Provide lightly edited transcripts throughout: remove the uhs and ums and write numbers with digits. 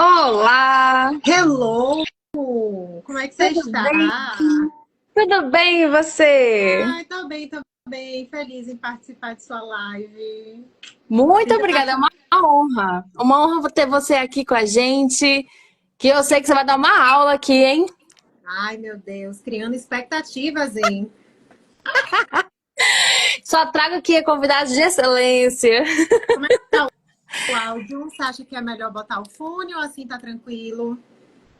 Olá, Hello! Como é que você tudo está? bem? Tudo bem, e você? Ai, tô bem. Feliz em participar de sua live. Muito Vida tá... obrigada, é uma honra. Uma honra ter você aqui com a gente, que eu sei que você vai dar uma aula aqui, hein? Ai, meu Deus, criando expectativas, hein? Só trago aqui convidados de excelência. Como é que tá o áudio? Você acha que é melhor botar o fone ou assim tá tranquilo?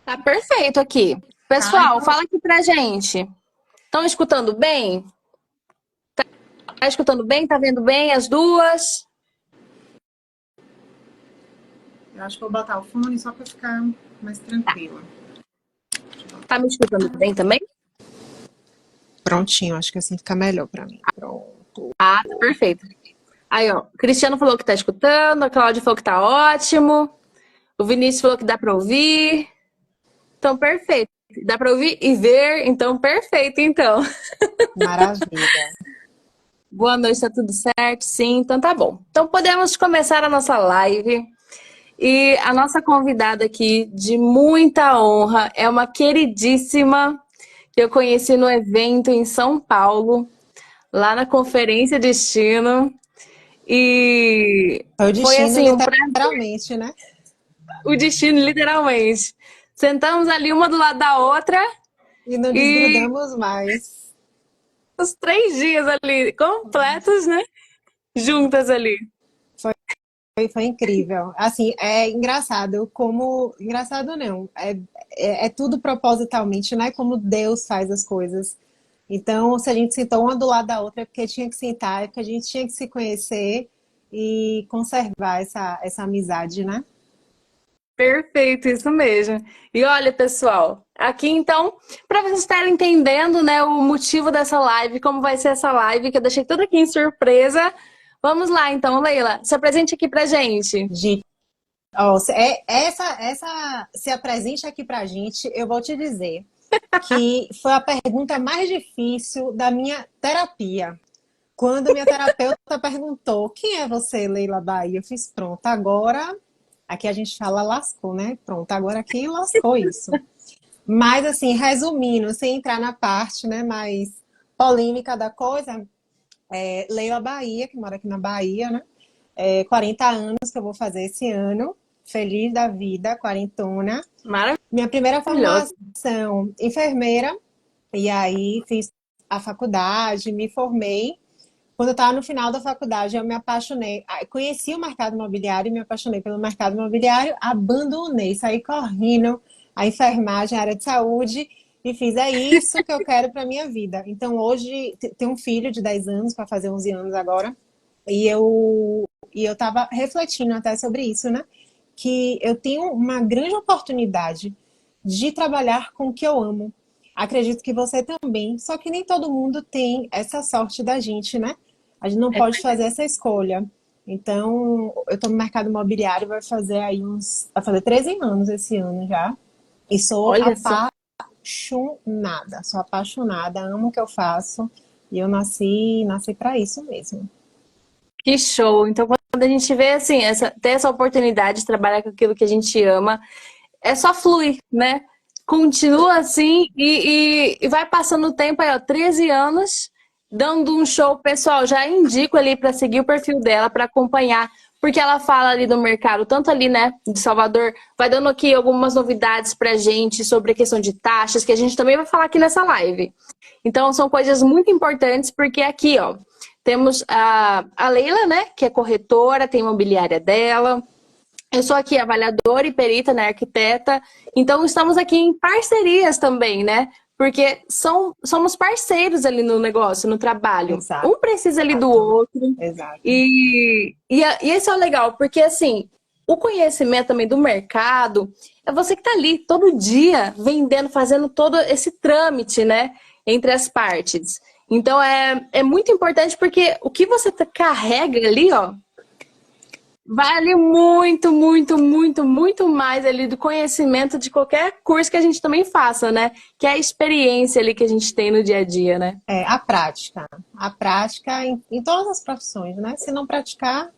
Tá perfeito aqui. Tá, Pessoal, então fala aqui pra gente. Estão escutando bem? Tá escutando bem? Tá vendo bem as duas? eu acho que vou botar o fone só para ficar mais tranquila. Tá me escutando bem também? Prontinho, acho que assim fica melhor para mim. Pronto. Ah, tá perfeito. Aí, ó, o Cristiano falou que tá escutando, a Cláudia falou que tá ótimo. O Vinícius falou que dá para ouvir. Então, perfeito. Dá para ouvir e ver, então, perfeito, então. Maravilha. Boa noite, tá tudo certo? Sim, então tá bom. Então, podemos começar a nossa live. E a nossa convidada aqui, de muita honra, é uma queridíssima que eu conheci no evento em São Paulo, lá na Conferência Destino. E Foi o foi, destino, assim, literalmente, né? o destino, literalmente. Sentamos ali uma do lado da outra E não e desgrudamos mais. os 3 dias ali, completos, né? Juntas ali. Foi incrível. Assim, é engraçado como. Engraçado não. É tudo propositalmente, não é como Deus faz as coisas. Então, se a gente sentou uma do lado da outra, é porque tinha que sentar, é porque a gente tinha que se conhecer e conservar essa amizade, né? Perfeito, isso mesmo. E olha, pessoal, aqui então, para vocês estarem entendendo, né, o motivo dessa live, como vai ser essa live, que eu deixei tudo aqui em surpresa. Vamos lá, então, Leila, se apresente aqui pra gente. De, essa se apresente aqui pra gente, eu vou te dizer que foi a pergunta mais difícil da minha terapia. Quando minha terapeuta perguntou quem é você, Leila Bahia, eu fiz pronto, agora aqui a gente fala lascou, né? Pronto, agora aqui lascou isso. Mas assim, resumindo, sem entrar na parte, né, mais polêmica da coisa, Leila Bahia, que mora aqui na Bahia, né? 40 anos que eu vou fazer esse ano, feliz da vida, quarentona. Minha primeira Maravilhoso. formação, enfermeira, e aí fiz a faculdade, me formei. Quando eu estava no final da faculdade, eu me apaixonei. Conheci o mercado imobiliário e me apaixonei pelo mercado imobiliário. Abandonei, saí correndo a enfermagem, a área de saúde e fiz. É isso que eu quero para minha vida. Então, hoje, tenho um filho de 10 anos, para fazer 11 anos agora. E eu estava refletindo até sobre isso, né? Que eu tenho uma grande oportunidade de trabalhar com o que eu amo. Acredito que você também, só que nem todo mundo tem essa sorte da gente, né? A gente não É pode fazer verdade. essa escolha. Então, eu estou no mercado imobiliário, vai fazer 13 anos esse ano já. E Olha só. sou apaixonada, amo o que eu faço. E eu nasci para isso mesmo. Que show! Então, quando a gente vê assim, ter essa oportunidade de trabalhar com aquilo que a gente ama, é só fluir, né? Continua assim e vai passando o tempo aí, ó, 13 anos, dando um show, pessoal. Já indico ali para seguir o perfil dela, para acompanhar, porque ela fala ali do mercado, tanto ali, né, de Salvador, vai dando aqui algumas novidades pra gente sobre a questão de taxas, que a gente também vai falar aqui nessa live. Então, são coisas muito importantes, porque aqui, ó, temos a Leila, né, que é corretora, tem imobiliária dela. Eu sou aqui avaliadora e perita, né, arquiteta. Então, estamos aqui em parcerias também, né? Porque somos parceiros ali no negócio, no trabalho. Exato, Um precisa ali do outro. exato. E esse é o legal, porque assim, o conhecimento também do mercado é você que está ali todo dia vendendo, fazendo todo esse trâmite, né? Entre as partes. Então é muito importante porque o que você carrega ali, ó, vale muito, muito, muito, muito mais ali do conhecimento de qualquer curso que a gente também faça, né? Que é a experiência ali que a gente tem no dia a dia, né? A prática em todas as profissões, né? Se não praticar,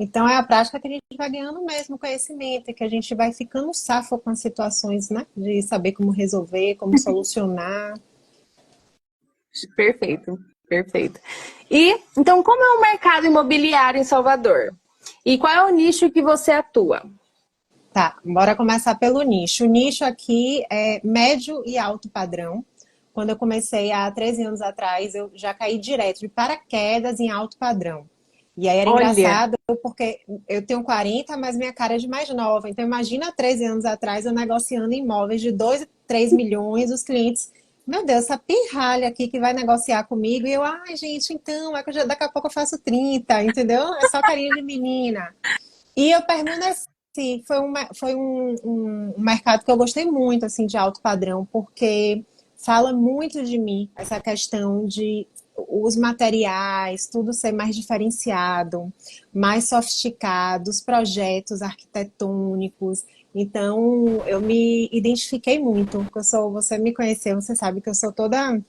Então é a prática que a gente vai ganhando mesmo conhecimento, e que a gente vai ficando safo com as situações, né? De saber como resolver, como solucionar. Perfeito, perfeito. E, então, como é o mercado imobiliário em Salvador? E qual é o nicho que você atua? Tá, bora começar pelo nicho. O nicho aqui é médio e alto padrão. Quando eu comecei há 13 anos atrás, eu já caí direto de paraquedas em alto padrão. E aí era Olha, engraçado porque eu tenho 40, mas minha cara é de mais nova. Então imagina 13 anos atrás eu negociando imóveis de 2, 3 milhões, os clientes, meu Deus, essa pirralha aqui que vai negociar comigo. E eu, ai gente, então, é que daqui a pouco eu faço 30, entendeu? É só carinha de menina. E eu permaneci. Foi um mercado que eu gostei muito, assim, de alto padrão, porque fala muito de mim, essa questão de os materiais, tudo ser mais diferenciado, mais sofisticado, os projetos arquitetônicos. Então, eu me identifiquei muito, porque você me conheceu, você sabe que eu sou toda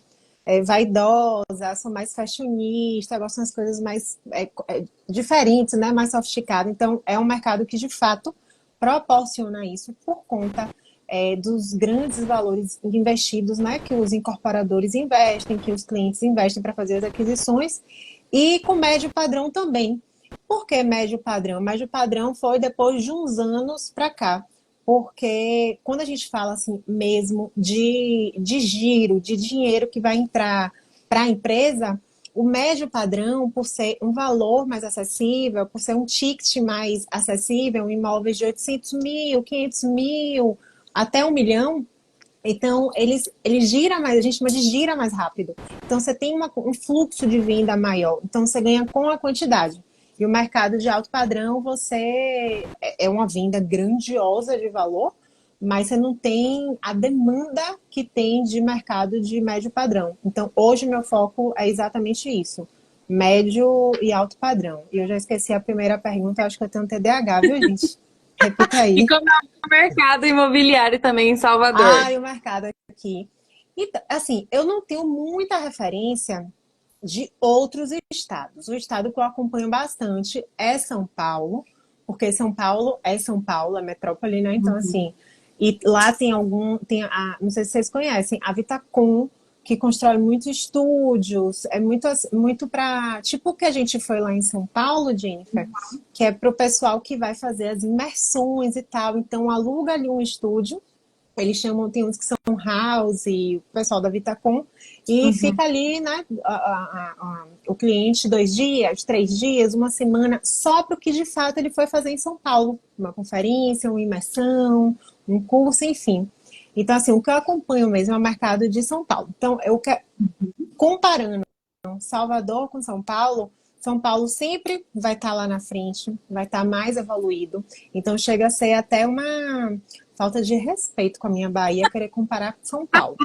vaidosa, sou mais fashionista, gosto das coisas mais diferentes, né? Mais sofisticadas. Então, é um mercado que, de fato, proporciona isso por conta dos grandes valores investidos, né? Que os incorporadores investem, que os clientes investem para fazer as aquisições, e com médio padrão também. Por que médio padrão? Médio padrão foi depois de uns anos para cá, porque quando a gente fala assim mesmo de giro, de dinheiro que vai entrar para a empresa, o médio padrão, por ser um valor mais acessível, por ser um ticket mais acessível, imóveis de 800 mil, 500 mil, até 1 milhão, então ele gira mais, a gente chama de gira mais rápido. Então você tem um fluxo de venda maior, então você ganha com a quantidade. E o mercado de alto padrão, você é uma venda grandiosa de valor, mas você não tem a demanda que tem de mercado de médio padrão. Então, hoje meu foco é exatamente isso: médio e alto padrão. E eu já esqueci a primeira pergunta, acho que eu tenho um TDAH, viu, gente? Repita e aí. como é o mercado imobiliário também em Salvador? Ah, e o mercado aqui. Então, assim, eu não tenho muita referência de outros estados. O estado que eu acompanho bastante é São Paulo, porque São Paulo é São Paulo, é metrópole, né? Então, assim, e lá não sei se vocês conhecem, a Vitacom, que constrói muitos estúdios, é muito para, tipo o que a gente foi lá em São Paulo, Jennifer, que é para o pessoal que vai fazer as imersões e tal. Então, aluga ali um estúdio, eles chamam, tem uns que são house, o pessoal da Vitacom, e Uhum. fica ali, né, o cliente 2 dias, 3 dias, uma semana, só para o que de fato ele foi fazer em São Paulo. Uma conferência, uma imersão, um curso, enfim. Então, assim, o que eu acompanho mesmo é o mercado de São Paulo. Então, comparando Salvador com São Paulo sempre vai estar lá na frente, vai estar mais evoluído. Então chega a ser até uma falta de respeito com a minha Bahia querer comparar com São Paulo.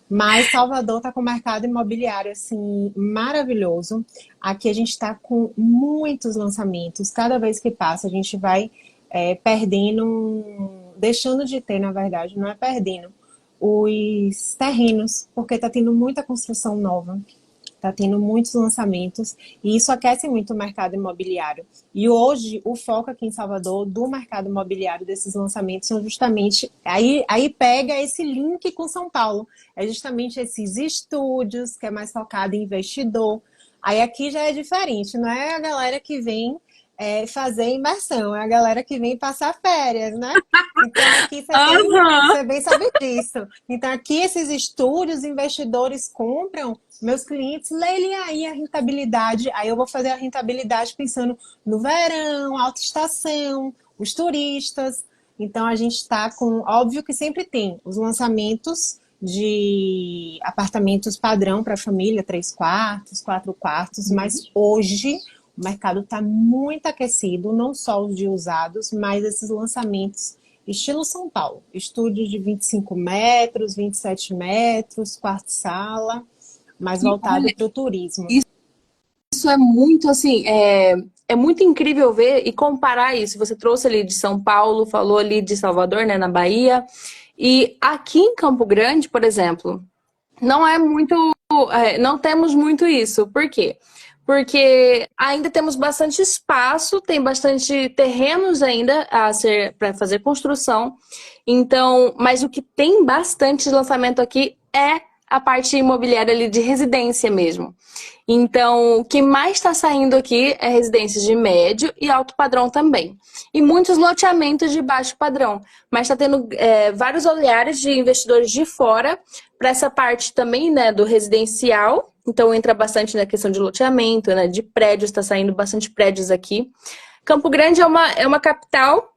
Mas Salvador está com o mercado imobiliário assim maravilhoso. Aqui a gente está com muitos lançamentos. Cada vez que passa a gente vai perdendo, deixando de ter, na verdade, não é perdendo os terrenos, porque está tendo muita construção nova. Está tendo muitos lançamentos e isso aquece muito o mercado imobiliário. E hoje, o foco aqui em Salvador do mercado imobiliário desses lançamentos são justamente. Aí pega esse link com São Paulo. É justamente esses estúdios, que é mais focado em investidor. Aí aqui já é diferente, não é a galera que vem fazer imersão, é a galera que vem passar férias, né? Então aqui Aham. você bem sabe disso. Então aqui esses estúdios, investidores compram, meus clientes leem aí a rentabilidade. Aí eu vou fazer a rentabilidade pensando no verão, alta estação, os turistas. Então a gente está com, óbvio que sempre tem os lançamentos de apartamentos padrão para família, 3 quartos, 4 quartos, mas hoje o mercado está muito aquecido, não só os de usados, mas esses lançamentos estilo São Paulo. Estúdios de 25 metros, 27 metros, quarto-sala, mais E voltado olha, para o turismo. isso é muito assim, é muito incrível ver e comparar isso. Você trouxe ali de São Paulo, falou ali de Salvador, né, na Bahia. E aqui em Campo Grande, por exemplo, não é muito, não temos muito isso. Por quê? porque ainda temos bastante espaço, tem bastante terrenos ainda a ser para fazer construção. Então, mas o que tem bastante lançamento aqui é a parte imobiliária ali de residência mesmo. Então, o que mais está saindo aqui é residências de médio e alto padrão também. E muitos loteamentos de baixo padrão. Mas está tendo vários olhares de investidores de fora para essa parte também, né, do residencial. Então, entra bastante na questão de loteamento, né, de prédios, está saindo bastante prédios aqui. Campo Grande é uma capital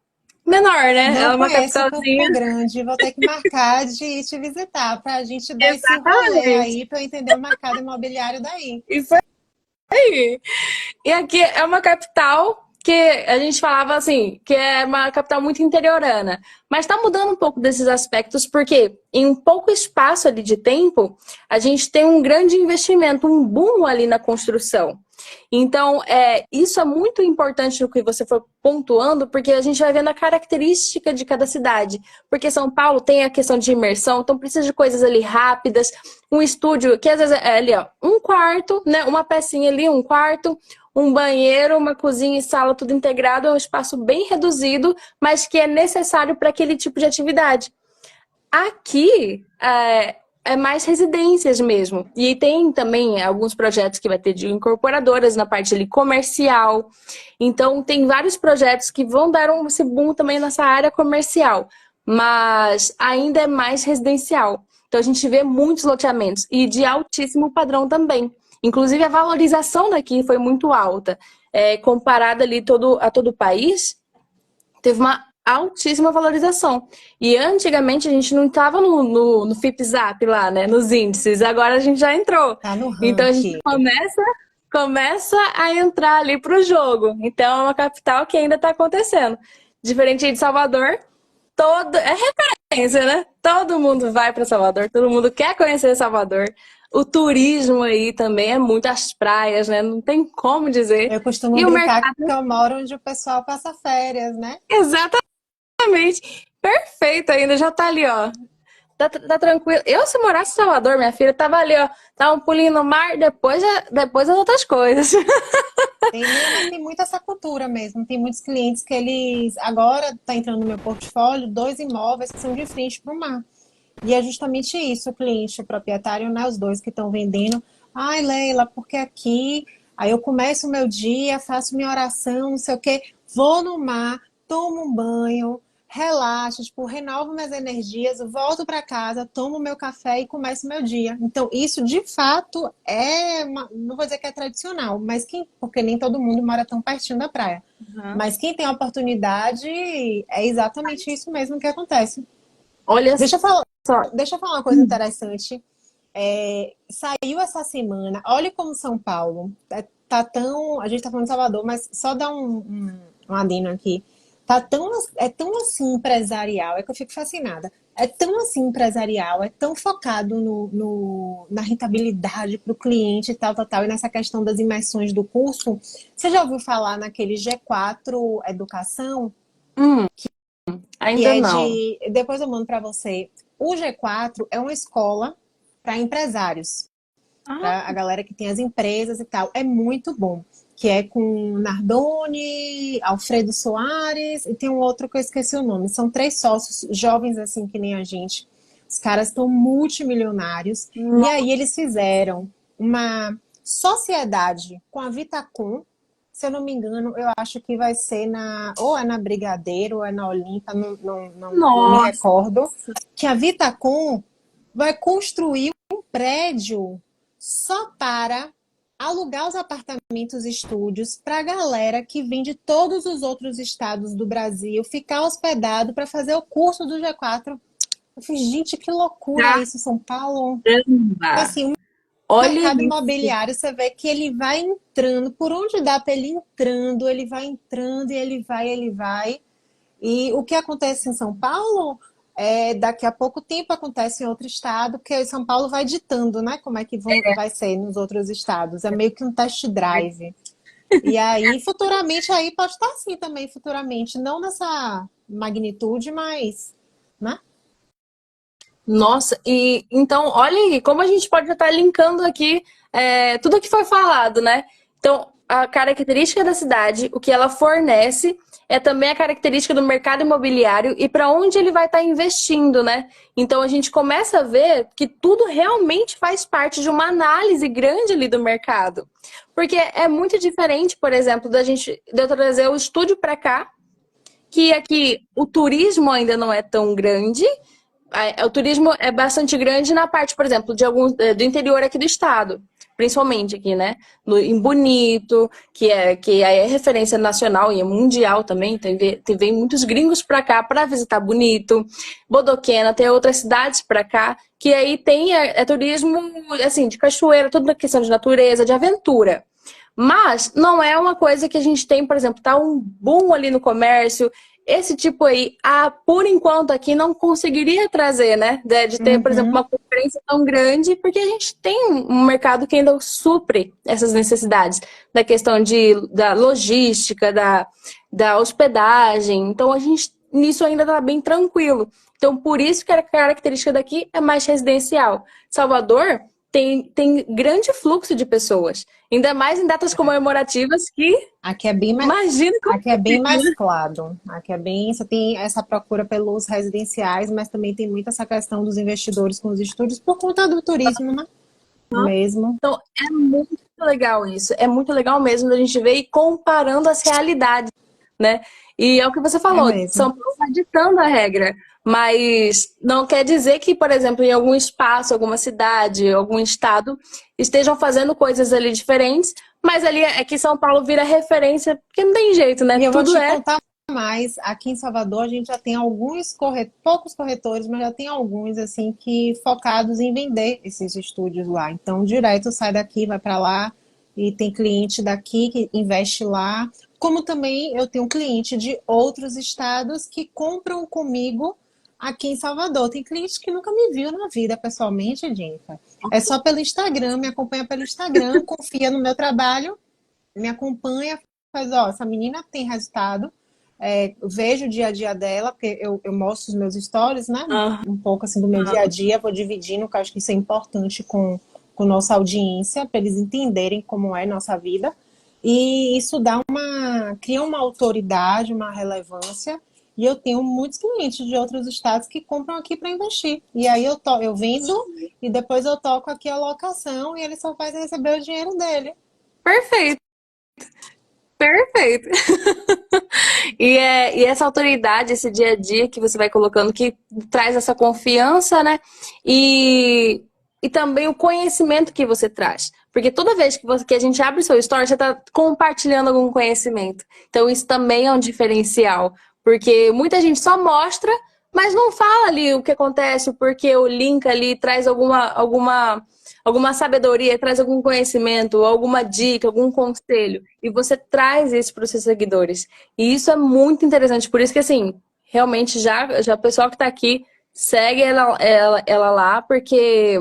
menor, né? É Não uma conheço capitalzinha. Campo Grande, vou ter que marcar de ir te visitar para a gente dar esse rolê Exatamente. aí para eu entender o mercado imobiliário daí. Isso aí. E aqui é uma capital que a gente falava assim, que é uma capital muito interiorana. Mas está mudando um pouco desses aspectos, porque em um pouco espaço ali de tempo, a gente tem um grande investimento, um boom ali na construção. Então, isso é muito importante no que você for pontuando, porque a gente vai vendo a característica de cada cidade. Porque São Paulo tem a questão de imersão, então precisa de coisas ali rápidas, um estúdio que às vezes é ali, ó, um quarto, né, uma pecinha ali, um quarto, um banheiro, uma cozinha e sala, tudo integrado, é um espaço bem reduzido, mas que é necessário para aquele tipo de atividade. Aqui é mais residências mesmo. E tem também alguns projetos que vai ter de incorporadoras na parte ali comercial. Então, tem vários projetos que vão dar esse boom também nessa área comercial. Mas ainda é mais residencial. Então, a gente vê muitos loteamentos e de altíssimo padrão também. Inclusive, a valorização daqui foi muito alta. Comparada ali a todo o país, teve uma altíssima valorização. E antigamente a gente não estava no FIPZAP lá, né? Nos índices. Agora a gente já entrou. Tá no Então a gente ranking. começa a entrar ali para o jogo. Então é uma capital que ainda está acontecendo. Diferente de Salvador, é referência, né? Todo mundo vai para Salvador, todo mundo quer conhecer Salvador. O turismo aí também é muito as praias, né? Não tem como dizer. Eu costumo E o brincar mercado, que eu moro onde o pessoal passa férias, né? exatamente, perfeito ainda, já tá ali, ó. Tá tranquilo. Eu, se morasse em Salvador, minha filha, tava ali, ó. Tava um pulinho no mar, depois as outras coisas. Não, mas tem muito essa cultura mesmo. Tem muitos clientes que eles. Agora tá entrando no meu portfólio 2 imóveis que são de frente para o mar. E é justamente isso, o cliente, o proprietário, né? Os dois que estão vendendo. Ai, Leila, porque aqui. Aí eu começo o meu dia, faço minha oração, não sei o quê, vou no mar, tomo um banho, relaxo, tipo, renovo minhas energias, volto para casa, tomo meu café e começo o meu dia. Então, isso de fato não vou dizer que é tradicional, mas porque nem todo mundo mora tão pertinho da praia. Uhum. Mas quem tem a oportunidade, é exatamente isso mesmo que acontece. Olha Deixa eu falar, só. deixa eu falar uma coisa interessante. Saiu essa semana, olha como São Paulo tá tão. A gente tá falando de Salvador, mas só dá um adendo aqui. É tão assim empresarial, é que eu fico fascinada. É tão assim empresarial, é tão focado na rentabilidade para o cliente e tal, tal, tal, e nessa questão das imersões do curso. Você já ouviu falar naquele G4 Educação? Hum, Que ainda é não. depois eu mando para você. O G4 é uma escola para empresários, Ah, para a galera que tem as empresas e tal. É muito bom. Que é com Nardoni, Alfredo Soares e tem um outro que eu esqueci o nome. São 3 sócios jovens assim que nem a gente. Os caras estão multimilionários. E aí eles fizeram uma sociedade com a Vitacom. Se eu não me engano, eu acho que vai ser ou é na Brigadeiro ou é na Olímpia, não me nossa. recordo. Que a Vitacom vai construir um prédio só para alugar os apartamentos e estúdios para a galera que vem de todos os outros estados do Brasil ficar hospedado para fazer o curso do G4. Eu fiz, gente, que loucura isso, São Paulo. Então, Caramba. assim, o Olha mercado isso. imobiliário, você vê que ele vai entrando, por onde dá para ele entrando, ele vai entrando e ele vai. E o que acontece em São Paulo, daqui a pouco tempo acontece em outro estado, porque São Paulo vai ditando, né? Como é que vai ser nos outros estados. É meio que um test drive. E aí, futuramente, aí pode estar assim também, futuramente. Não nessa magnitude, mas, né? Nossa, e então, olha aí, como a gente pode estar linkando aqui tudo que foi falado, né? Então, a característica da cidade, o que ela fornece, é também a característica do mercado imobiliário e para onde ele vai estar investindo, né? Então, a gente começa a ver que tudo realmente faz parte de uma análise grande ali do mercado. Porque é muito diferente, por exemplo, de eu trazer o estúdio para cá, que aqui o turismo ainda não é tão grande. O turismo é bastante grande na parte, por exemplo, do interior aqui do estado, principalmente aqui, né? Em Bonito, que é referência nacional e é mundial também. Vem muitos gringos para cá para visitar Bonito. Bodoquena, tem outras cidades para cá, que aí tem turismo assim, de cachoeira, toda questão de natureza, de aventura. Mas não é uma coisa que a gente tem, por exemplo, tá um boom ali no comércio. Esse tipo aí, por enquanto aqui não conseguiria trazer, né? De ter, por exemplo, Uhum. uma concorrência tão grande, porque a gente tem um mercado que ainda supre essas necessidades da questão da logística, da hospedagem. Então a gente nisso ainda está bem tranquilo. Então, por isso que a característica daqui é mais residencial. Salvador tem grande fluxo de pessoas. Ainda mais em datas comemorativas que Aqui é bem mais, imagina como aqui é bem fica, né? mesclado. Aqui é bem, você tem essa procura pelos residenciais, mas também tem muito essa questão dos investidores com os estúdios por conta do turismo, né? Mesmo. Então, é muito legal isso. É muito legal mesmo a gente ver e comparando as realidades, né? E é o que você É falou, mesmo. São Paulo está ditando a regra, mas não quer dizer que, por exemplo, em algum espaço, alguma cidade, algum estado, estejam fazendo coisas ali diferentes, mas ali é que São Paulo vira referência, porque não tem jeito, né? E eu vou Tudo te é. contar mais. Aqui em Salvador, a gente já tem poucos corretores, mas já tem alguns assim que focados em vender esses estúdios lá. Então, direto sai daqui, vai para lá e tem cliente daqui que investe lá. Como também eu tenho cliente de outros estados que compram comigo aqui em Salvador. Tem cliente que nunca me viu na vida pessoalmente, Jennifer. É só pelo Instagram, me acompanha pelo Instagram, confia no meu trabalho, me acompanha, faz, ó, essa menina tem resultado, vejo o dia a dia dela, porque eu mostro os meus stories, né? Ah, Um pouco assim do meu dia a dia, vou dividindo, que eu acho que isso é importante com nossa audiência, para eles entenderem como é nossa vida. E isso cria uma autoridade, uma relevância. E eu tenho muitos clientes de outros estados que compram aqui para investir. E aí eu vendo e depois eu toco aqui a locação e ele só faz receber o dinheiro dele. perfeito, perfeito. E essa autoridade, esse dia a dia que você vai colocando, que traz essa confiança, né? E também o conhecimento que você traz. Porque toda vez que a gente abre seu story, você está compartilhando algum conhecimento. Então, isso também é um diferencial. Porque muita gente só mostra, mas não fala ali o que acontece, porque o link ali traz alguma sabedoria, traz algum conhecimento, alguma dica, algum conselho. E você traz isso para os seus seguidores. E isso é muito interessante. Por isso que, assim, realmente já o pessoal que está aqui segue ela lá, porque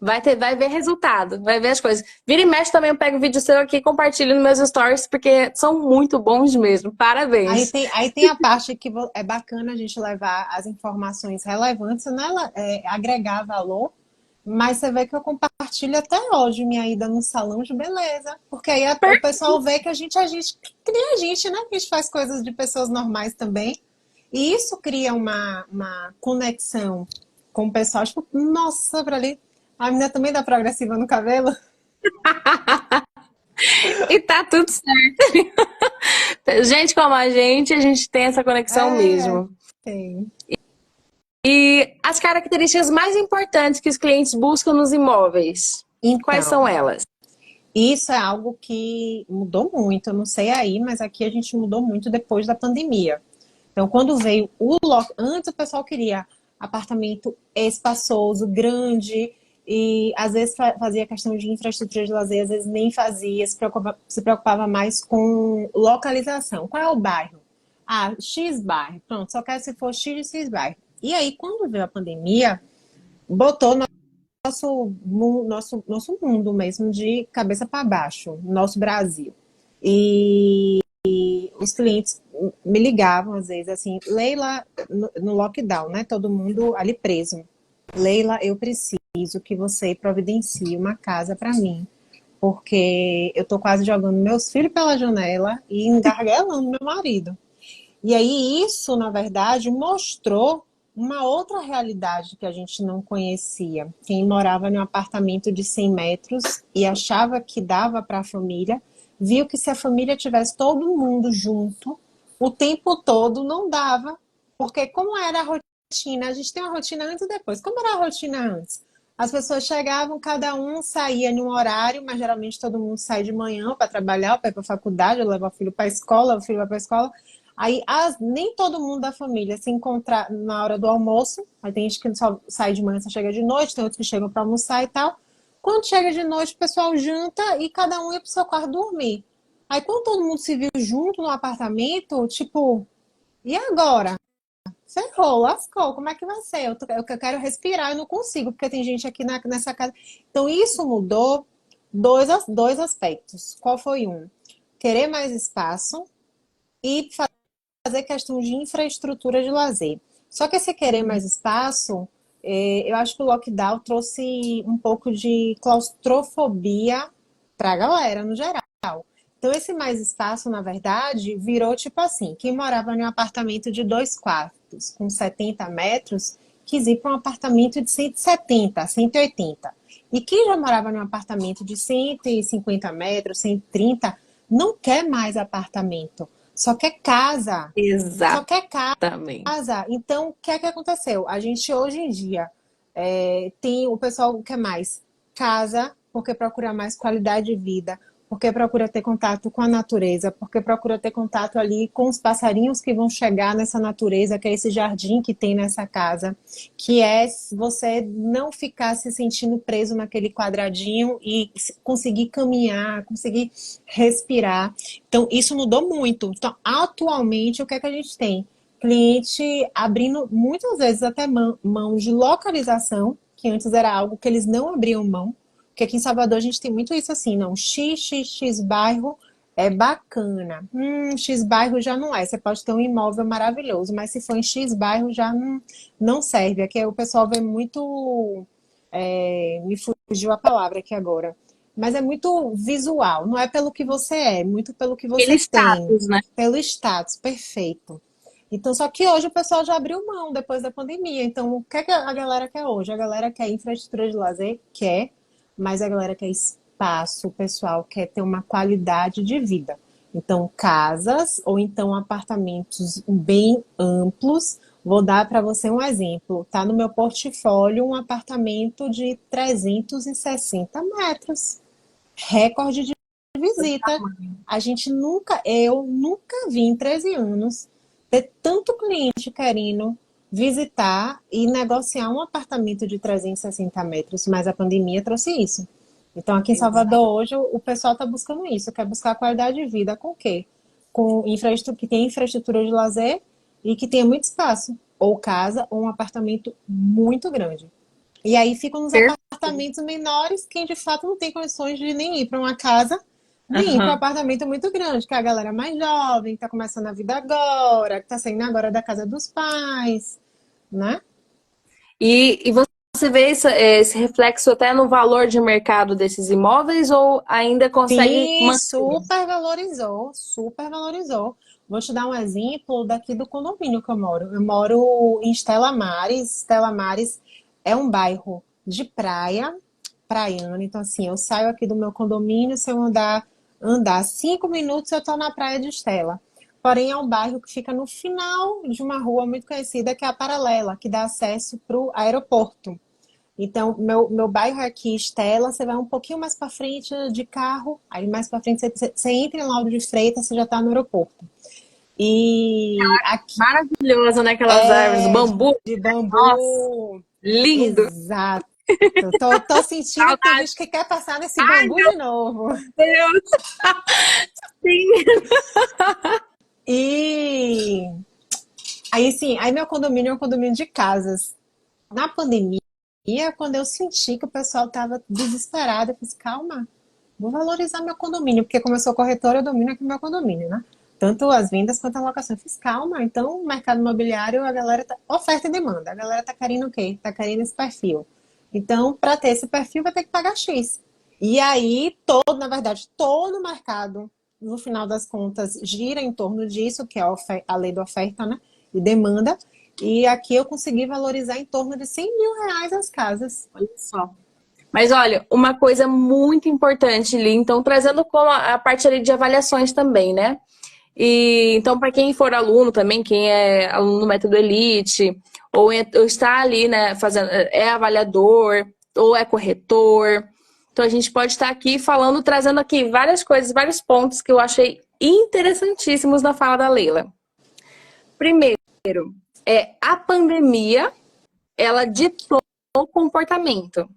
vai ver resultado, vai ver as coisas. Vira e mexe também, eu pego o vídeo seu aqui e compartilho nos meus stories, porque são muito bons mesmo. Parabéns. Aí tem a parte que é bacana a gente levar as informações relevantes, né? Agregar valor, mas você vê que eu compartilho até hoje minha ida no salão de beleza, porque aí o pessoal vê que que nem a gente, né? A gente faz coisas de pessoas normais também, e isso cria uma conexão com o pessoal, tipo, nossa, pra ali, a menina também dá progressiva no cabelo. E tá tudo certo. Gente como a gente tem essa conexão É, mesmo. tem. E as características mais importantes que os clientes buscam nos imóveis, quais são Então, elas? isso é algo que mudou muito, eu não sei aí, mas aqui a gente mudou muito depois da pandemia. Então, quando veio antes o pessoal queria apartamento espaçoso, grande, e às vezes fazia questão de infraestrutura de lazer, às vezes nem fazia, se preocupava mais com localização. Qual é o bairro? Ah, X bairro. Pronto, só quero se for X e X bairro. E aí, quando veio a pandemia, botou nosso mundo mesmo de cabeça para baixo, nosso Brasil. E os clientes me ligavam às vezes assim, Leila, no lockdown, né? Todo mundo ali preso. Leila, eu preciso que você providencie uma casa para mim, porque eu tô quase jogando meus filhos pela janela e engarguelando meu marido. E aí isso, na verdade, mostrou uma outra realidade que a gente não conhecia. Quem morava em um apartamento de 100 metros e achava que dava para a família, viu que se a família tivesse todo mundo junto, o tempo todo não dava. Porque como era a rotina, a gente tem uma rotina antes e depois. Como era a rotina antes? As pessoas chegavam, cada um saía em um horário, mas geralmente todo mundo sai de manhã para trabalhar, para ir para a faculdade, ou levar o filho para a escola, o filho vai para a escola. Aí nem todo mundo da família se encontra na hora do almoço. Aí tem gente que só sai de manhã, só chega de noite, tem outros que chegam para almoçar e tal. Quando chega de noite, o pessoal janta e cada um ia pro seu quarto dormir. Aí quando todo mundo se viu junto no apartamento, tipo, e agora? Ferrou, lascou, como é que vai ser? Eu quero respirar, eu não consigo, porque tem gente aqui nessa casa. Então isso mudou dois aspectos. Qual foi um? Querer mais espaço e fazer questão de infraestrutura de lazer. Só que esse querer mais espaço, eu acho que o lockdown trouxe um pouco de claustrofobia para a galera, no geral. Então, esse mais espaço, na verdade, virou tipo assim: quem morava em um apartamento de 2 quartos, com 70 metros, quis ir para um apartamento de 170, 180. E quem já morava em um apartamento de 150 metros, 130, não quer mais apartamento, só quer casa. Só quer Exatamente. casa. Então, o que é que aconteceu? A gente hoje em dia tem o pessoal que quer mais casa, porque procura mais qualidade de vida, porque procura ter contato com a natureza, porque procura ter contato ali com os passarinhos que vão chegar nessa natureza, que é esse jardim que tem nessa casa, que é você não ficar se sentindo preso naquele quadradinho e conseguir caminhar, conseguir respirar. Então, isso mudou muito. Então, atualmente, o que é que a gente tem? Cliente abrindo muitas vezes até mão de localização, que antes era algo que eles não abriam mão, porque aqui em Salvador a gente tem muito isso assim, não, X bairro é bacana, X bairro já não é, você pode ter um imóvel maravilhoso, mas se for em X bairro já não serve, aqui o pessoal vê muito, me fugiu a palavra aqui agora, mas é muito visual, não é pelo que você é muito pelo que Aquele você tem, status, né? pelo status, perfeito. Então, só que hoje o pessoal já abriu mão depois da pandemia. Então, o que é que a galera quer hoje? A galera quer infraestrutura de lazer? Quer, mas a galera quer espaço, o pessoal quer ter uma qualidade de vida. Então, casas ou então apartamentos bem amplos. Vou dar para você um exemplo. Tá no meu portfólio um apartamento de 360 metros. Recorde de visita. Eu nunca vi em 13 anos ter tanto cliente querendo visitar e negociar um apartamento de 360 metros, mas a pandemia trouxe isso. Então, aqui em Exato. Salvador, hoje, o pessoal está buscando isso, quer buscar qualidade de vida com o quê? Com infraestrutura, que tem infraestrutura de lazer e que tenha muito espaço, ou casa, ou um apartamento muito grande. E aí ficam nos apartamentos menores, quem de fato não tem condições de nem ir para uma casa, nem ir para um Aham. apartamento muito grande, que é a galera mais jovem, que está começando a vida agora, que está saindo agora da casa dos pais, né? E você vê esse reflexo até no valor de mercado desses imóveis ou ainda consegue Sim, manter? super valorizou, super valorizou. Vou te dar um exemplo daqui do condomínio que eu moro. Eu moro em Estela Maris. Estela Maris é um bairro de praia, praiano. Então, assim, eu saio aqui do meu condomínio, se eu andar 5 minutos, eu estou na praia de Estela. Porém, é um bairro que fica no final de uma rua muito conhecida, que é a Paralela, que dá acesso para o aeroporto. Então, meu bairro aqui, Estela, você vai um pouquinho mais para frente de carro, aí mais para frente você entra em Lauro de Freitas, você já está no aeroporto. E aqui Maravilhoso, né? Aquelas árvores, é bambu. de Nossa, bambu, lindo. exato. Tô sentindo que tem Saudade. gente que quer passar nesse Ai, bambu meu de novo. Deus. Sim. E aí, sim, aí meu condomínio é um condomínio de casas. Na pandemia, quando eu senti que o pessoal estava desesperado, eu fiz, calma, vou valorizar meu condomínio, porque como eu sou corretora, eu domino aqui meu condomínio, né? Tanto as vendas quanto a locação. Eu fiz, calma, então o mercado imobiliário, a galera tá, oferta e demanda, a galera tá querendo o quê? Tá querendo esse perfil. Então, para ter esse perfil, vai ter que pagar X. E aí, na verdade, todo o mercado, no final das contas, gira em torno disso, que é a lei da oferta, né? E demanda. E aqui eu consegui valorizar em torno de R$ 100.000 as casas. Olha só. Mas olha, uma coisa muito importante ali, então trazendo como a parte ali de avaliações também, né? E então, para quem for aluno também, quem é aluno do método Elite, ou está ali, né, fazendo, é avaliador, ou é corretor. Então a gente pode estar aqui falando, trazendo aqui várias coisas, vários pontos que eu achei interessantíssimos na fala da Leila. Primeiro, a pandemia, ela ditou o comportamento.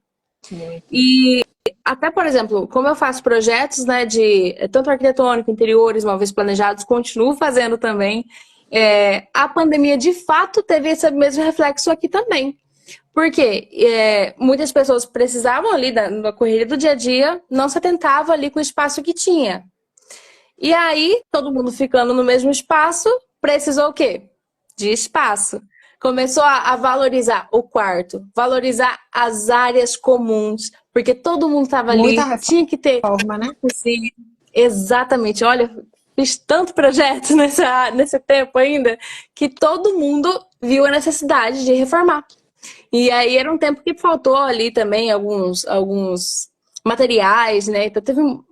Muito. E até, por exemplo, como eu faço projetos, né, de tanto arquitetônico, interiores, móveis planejados, continuo fazendo também, a pandemia de fato teve esse mesmo reflexo aqui também. Porque muitas pessoas precisavam ali da correria do dia a dia, não se atentava ali com o espaço que tinha. E aí, todo mundo ficando no mesmo espaço, precisou o quê? De espaço. Começou a valorizar o quarto, valorizar as áreas comuns, porque todo mundo estava Muita ali, tinha que ter reforma, né? cozinha. Exatamente. Olha, fiz tanto projeto nesse tempo ainda, que todo mundo viu a necessidade de reformar. E aí era um tempo que faltou ali também alguns materiais, né? Então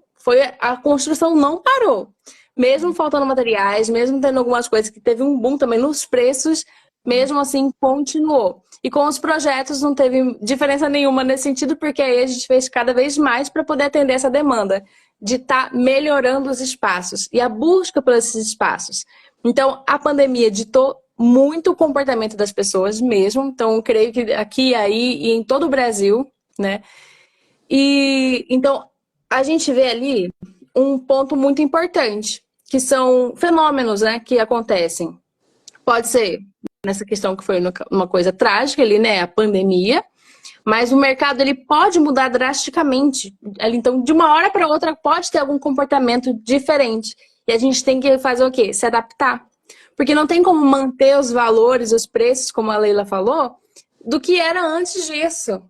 a construção não parou. Mesmo faltando materiais, mesmo tendo algumas coisas que teve um boom também nos preços, mesmo assim continuou. E com os projetos não teve diferença nenhuma nesse sentido, porque aí a gente fez cada vez mais para poder atender essa demanda de estar melhorando os espaços e a busca por esses espaços. Então, a pandemia ditou muito o comportamento das pessoas mesmo. Então, eu creio que aqui, aí e em todo o Brasil, né? E então a gente vê ali um ponto muito importante, que são fenômenos, né, que acontecem. Pode ser nessa questão que foi uma coisa trágica ali, né, a pandemia, mas o mercado ele pode mudar drasticamente. Então, de uma hora para outra pode ter algum comportamento diferente. E a gente tem que fazer o quê? Se adaptar. Porque não tem como manter os valores, os preços, como a Leila falou, do que era antes disso.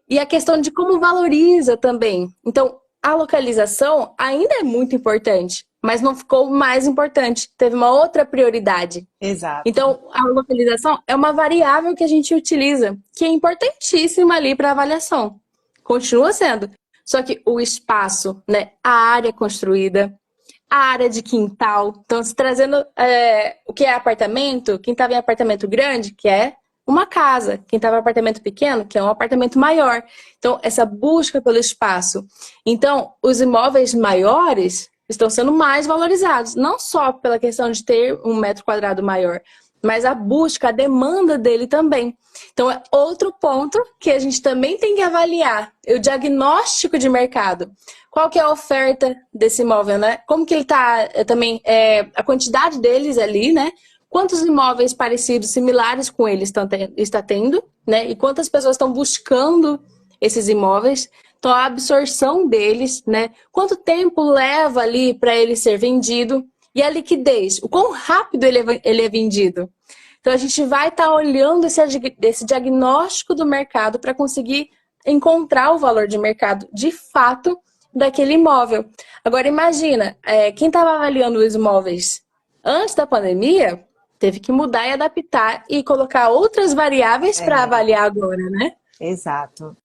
E a questão de como valoriza também. Então, a localização ainda é muito importante, mas não ficou mais importante. Teve uma outra prioridade. Exato. Então, a localização é uma variável que a gente utiliza, que é importantíssima ali para avaliação. Continua sendo. Só que o espaço, né, a área construída, a área de quintal. Então, se trazendo o que é apartamento, quem estava em apartamento grande, que é uma casa. Quem estava em apartamento pequeno, que é um apartamento maior. Então, essa busca pelo espaço. Então, os imóveis maiores estão sendo mais valorizados. Não só pela questão de ter um metro quadrado maior, mas a busca, a demanda dele também. Então, é outro ponto que a gente também tem que avaliar. O diagnóstico de mercado. Qual que é a oferta desse imóvel, né? Como que ele está também, a quantidade deles ali, né? Quantos imóveis parecidos, similares com eles está tendo, né? E quantas pessoas estão buscando esses imóveis. Então, a absorção deles, né? Quanto tempo leva ali para ele ser vendido? E a liquidez, o quão rápido ele é vendido. Então, a gente vai estar olhando esse diagnóstico do mercado para conseguir encontrar o valor de mercado de fato daquele imóvel. Agora, imagina, quem estava avaliando os imóveis antes da pandemia teve que mudar e adaptar e colocar outras variáveis para avaliar agora, né? Exato.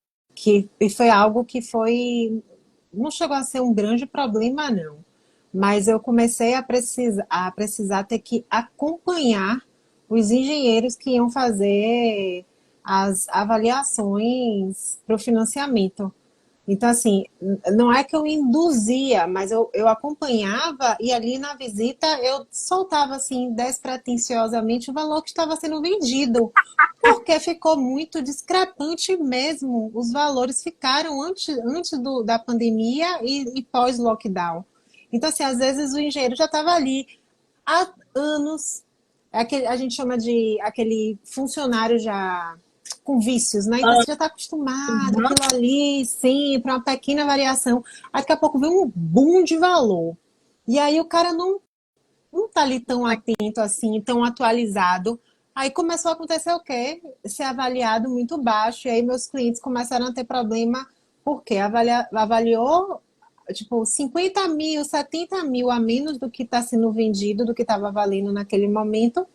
E foi algo que não chegou a ser um grande problema, não. Mas eu comecei a precisar ter que acompanhar os engenheiros que iam fazer as avaliações para o financiamento. Então, assim, não é que eu induzia, mas eu acompanhava e ali na visita eu soltava, assim, despretensiosamente o valor que estava sendo vendido, porque ficou muito discrepante mesmo. Os valores ficaram antes da pandemia e pós-lockdown. Então, assim, às vezes o engenheiro já estava ali há anos. A gente chama de aquele funcionário já com vícios, né? Então você já está acostumado, Uhum. aquilo ali, sempre, uma pequena variação. Aí daqui a pouco vem um boom de valor. E aí o cara não tá ali tão atento assim, tão atualizado. Aí começou a acontecer o quê? Ser avaliado muito baixo. E aí meus clientes começaram a ter problema porque avaliou tipo 50 mil, 70 mil a menos do que está sendo vendido, do que estava valendo naquele momento.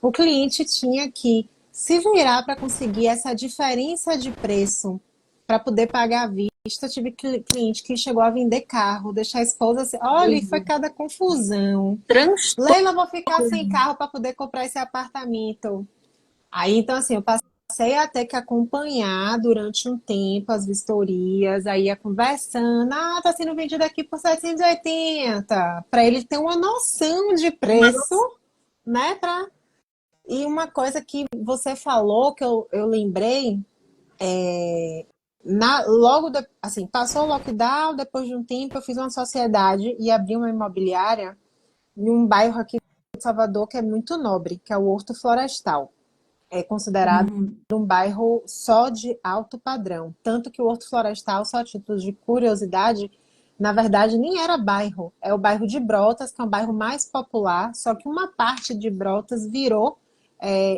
O cliente tinha que se virar para conseguir essa diferença de preço para poder pagar à vista. Tive cliente que chegou a vender carro, deixar a esposa assim, olha, e foi cada confusão. Transtorno. Leila, vou ficar sem carro para poder comprar esse apartamento. Aí, então, assim, eu passei a ter que acompanhar durante um tempo as vistorias, aí ia conversando, tá sendo vendido aqui por 780, para ele ter uma noção de preço, né? E uma coisa que você falou, que eu lembrei, assim, passou o lockdown, depois de um tempo eu fiz uma sociedade e abri uma imobiliária em um bairro aqui de Salvador que é muito nobre, que é o Horto Florestal. É considerado um bairro só de alto padrão. Tanto que o Horto Florestal, só a título de curiosidade, na verdade nem era bairro. É o bairro de Brotas, que é um bairro mais popular, só que uma parte de Brotas virou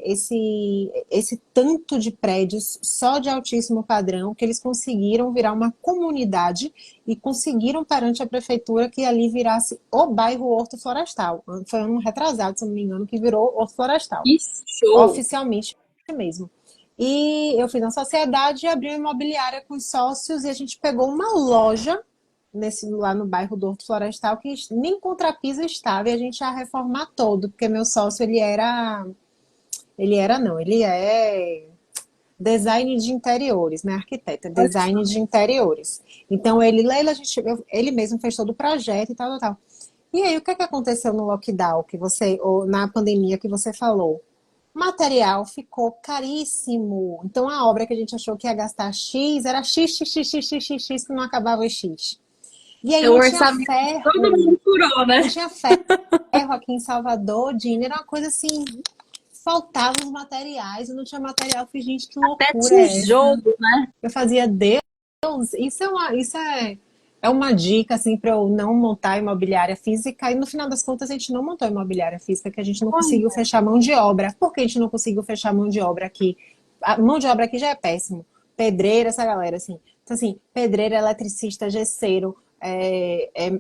esse tanto de prédios só de altíssimo padrão, que eles conseguiram virar uma comunidade e conseguiram perante a prefeitura que ali virasse o bairro Horto Florestal. Foi um retrasado, se não me engano, que virou Horto Florestal. Que show! Oficialmente mesmo. E eu fiz uma sociedade e abri uma imobiliária com sócios e a gente pegou uma loja lá no bairro do Horto Florestal que nem contrapiso estava e a gente ia reformar todo, porque meu sócio, ele é design de interiores, né? Arquiteto, design de interiores. Então Leila, ele mesmo fez todo o projeto e tal, tal, tal. E aí, o que aconteceu no lockdown ou na pandemia que você falou? O material ficou caríssimo. Então a obra que a gente achou que ia gastar X era X, que não acabava o X. E aí Seu não tinha orçamento, todo ferro, mundo furou, né? não tinha ferro aqui em Salvador, Dina, era uma coisa assim, faltavam os materiais, eu não tinha material. Eu fiz, gente, que Até loucura é essa? tijolo, né? Eu fazia, Deus, é uma dica, assim, para eu não montar imobiliária física. E no final das contas, a gente não montou imobiliária física, que a gente não conseguiu fechar mão de obra. Por que a gente não conseguiu fechar mão de obra aqui? A mão de obra aqui já é péssimo. Pedreiro, essa galera, assim. Então, assim, pedreiro, eletricista, gesseiro,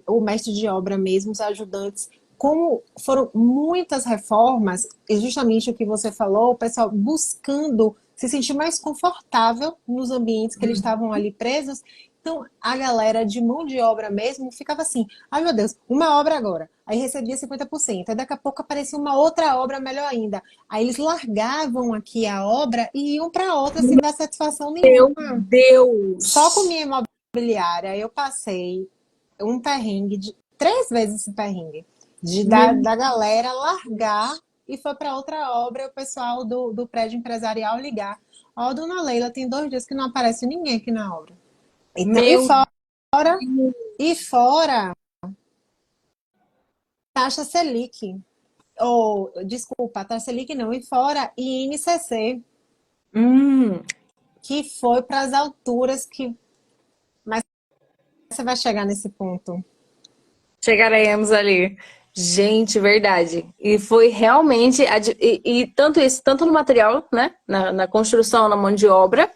o mestre de obra mesmo, os ajudantes. Como foram muitas reformas, e justamente o que você falou, o pessoal buscando se sentir mais confortável nos ambientes que eles estavam ali presos. Então, a galera de mão de obra mesmo ficava assim, ai meu Deus, uma obra agora. Aí recebia 50%, aí daqui a pouco aparecia uma outra obra melhor ainda. Aí eles largavam aqui a obra e iam para outra sem dar satisfação nenhuma. Meu Só com Deus! minha imobiliária eu passei um perrengue, 3 vezes esse perrengue, da galera largar e foi para outra obra e o pessoal do prédio empresarial ligar. Ó, dona Leila, tem 2 dias que não aparece ninguém aqui na obra. Então, Meu e fora taxa Selic. Ou, desculpa, taxa Selic não, e fora INCC, Deus! que foi para as alturas que. Mas você vai chegar nesse ponto. Chegaremos ali. Gente, verdade. E foi realmente. E tanto isso, tanto no material, né? Na construção, na mão de obra,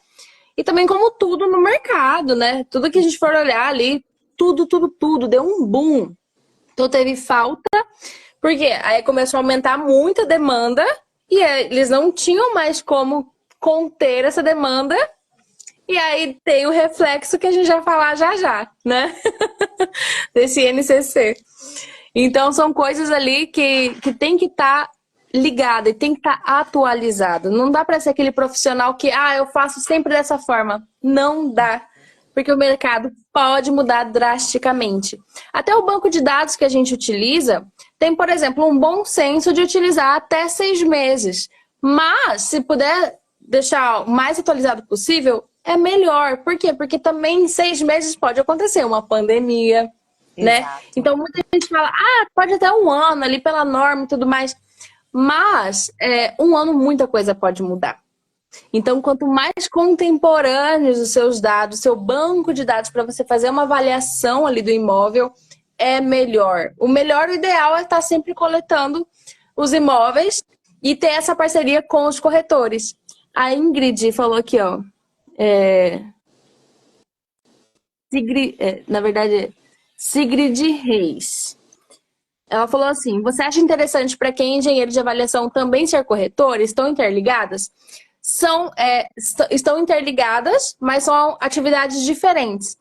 e também como tudo no mercado, né? Tudo que a gente for olhar ali, tudo, deu um boom. Então teve falta, porque aí começou a aumentar muito a demanda, e eles não tinham mais como conter essa demanda. E aí tem o reflexo que a gente vai falar já, né? Desse INCC. Então, são coisas ali que tem que estar ligada e tem que estar atualizada. Não dá para ser aquele profissional que, eu faço sempre dessa forma. Não dá. Porque o mercado pode mudar drasticamente. Até o banco de dados que a gente utiliza tem, por exemplo, um bom senso de utilizar até 6 meses. Mas, se puder deixar o mais atualizado possível, é melhor. Por quê? Porque também em 6 meses pode acontecer uma pandemia, né? Exato. Então muita gente fala, pode até 1 ano ali pela norma e tudo mais. Mas 1 ano muita coisa pode mudar. Então, quanto mais contemporâneos os seus dados, seu banco de dados para você fazer uma avaliação ali do imóvel, é melhor. O melhor, o ideal é estar sempre coletando os imóveis e ter essa parceria com os corretores. A Ingrid falou aqui, ó. Na verdade, Sigrid Reis. Ela falou assim: você acha interessante para quem é engenheiro de avaliação também ser corretor? Estão interligadas? Estão interligadas, mas são atividades diferentes.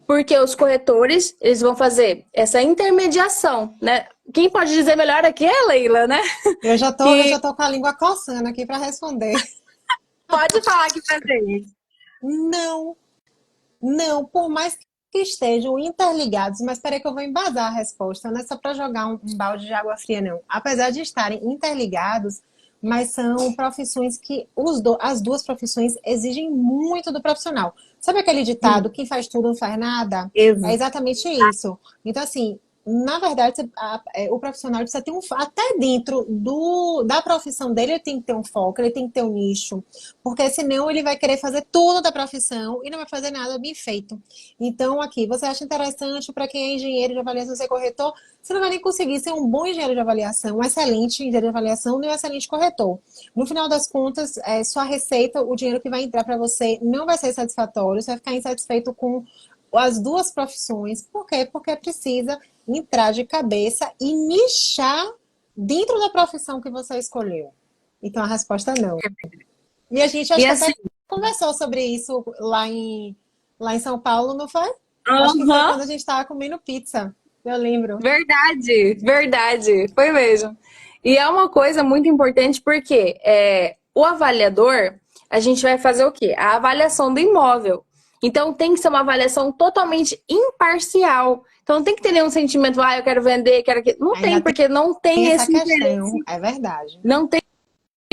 Porque os corretores, eles vão fazer essa intermediação, né? Quem pode dizer melhor aqui é a Leila, né? Eu já tô com a língua coçando aqui para responder. Pode falar aqui pra gente. Não, não, por mais que estejam interligados, mas peraí que eu vou embasar a resposta, não é só para jogar um balde de água fria, não. Apesar de estarem interligados, mas são profissões que as duas profissões exigem muito do profissional. Sabe aquele ditado, quem faz tudo não faz nada? É Exato. exatamente isso. Então, assim, na verdade, o profissional precisa ter até dentro da profissão dele, ele tem que ter um foco, ele tem que ter um nicho, porque senão ele vai querer fazer tudo da profissão e não vai fazer nada bem feito. Então, aqui, você acha interessante para quem é engenheiro de avaliação ser corretor? Você não vai nem conseguir ser um bom engenheiro de avaliação, um excelente engenheiro de avaliação, nem um excelente corretor. No final das contas, sua receita, o dinheiro que vai entrar para você não vai ser satisfatório, você vai ficar insatisfeito com as duas profissões. Por quê? Porque precisa entrar de cabeça e nichar dentro da profissão que você escolheu. Então, a resposta é não. E a gente E acho que assim, até conversou sobre isso lá em São Paulo, não foi? Acho que foi aham, quando a gente estava comendo pizza. Eu lembro. verdade, verdade, foi mesmo. E é uma coisa muito importante porque o avaliador, a gente vai fazer o quê? A avaliação do imóvel. Então tem que ser uma avaliação totalmente imparcial. Então não tem que ter nenhum sentimento, eu quero vender, quero que. Não tem, Ainda porque não tem tem essa esse questão, interesse. é verdade. Não tem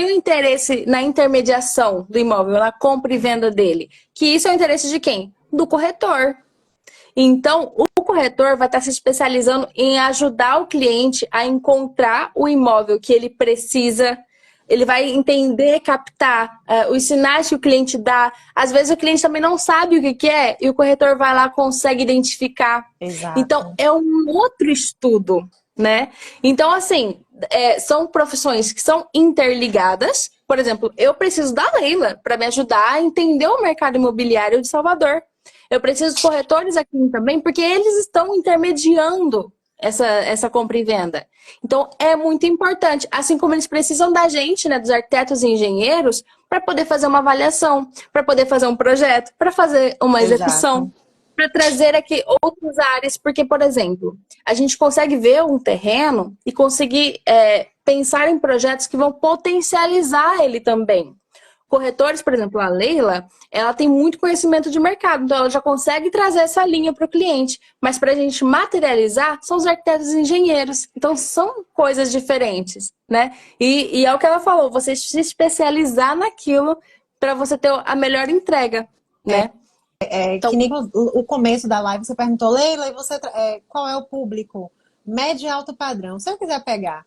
o interesse na intermediação do imóvel, na compra e venda dele. Que isso é o interesse de quem? Do corretor. Então, o corretor vai estar se especializando em ajudar o cliente a encontrar o imóvel que ele precisa. Ele vai entender, captar os sinais que o cliente dá. Às vezes o cliente também não sabe o que é e o corretor vai lá e consegue identificar. Então, Exato. é um outro estudo, né? Então, assim, são profissões que são interligadas. Por exemplo, eu preciso da Leila para me ajudar a entender o mercado imobiliário de Salvador. Eu preciso de corretores aqui também, porque eles estão intermediando essa compra e venda. Então, é muito importante. Assim como eles precisam da gente, né, dos arquitetos e engenheiros, para poder fazer uma avaliação, para poder fazer um projeto, para fazer uma execução, Exato. para trazer aqui outras áreas. Porque, por exemplo, a gente consegue ver um terreno e conseguir pensar em projetos que vão potencializar ele também. Corretores, por exemplo, a Leila, ela tem muito conhecimento de mercado, então ela já consegue trazer essa linha para o cliente. Mas para a gente materializar, são os arquitetos e engenheiros. Então são coisas diferentes, né? E é o que ela falou, você se especializar naquilo para você ter a melhor entrega, né? Que Então, nem o começo da live, você perguntou, Leila, e qual é o público? Médio e alto padrão. Se eu quiser pegar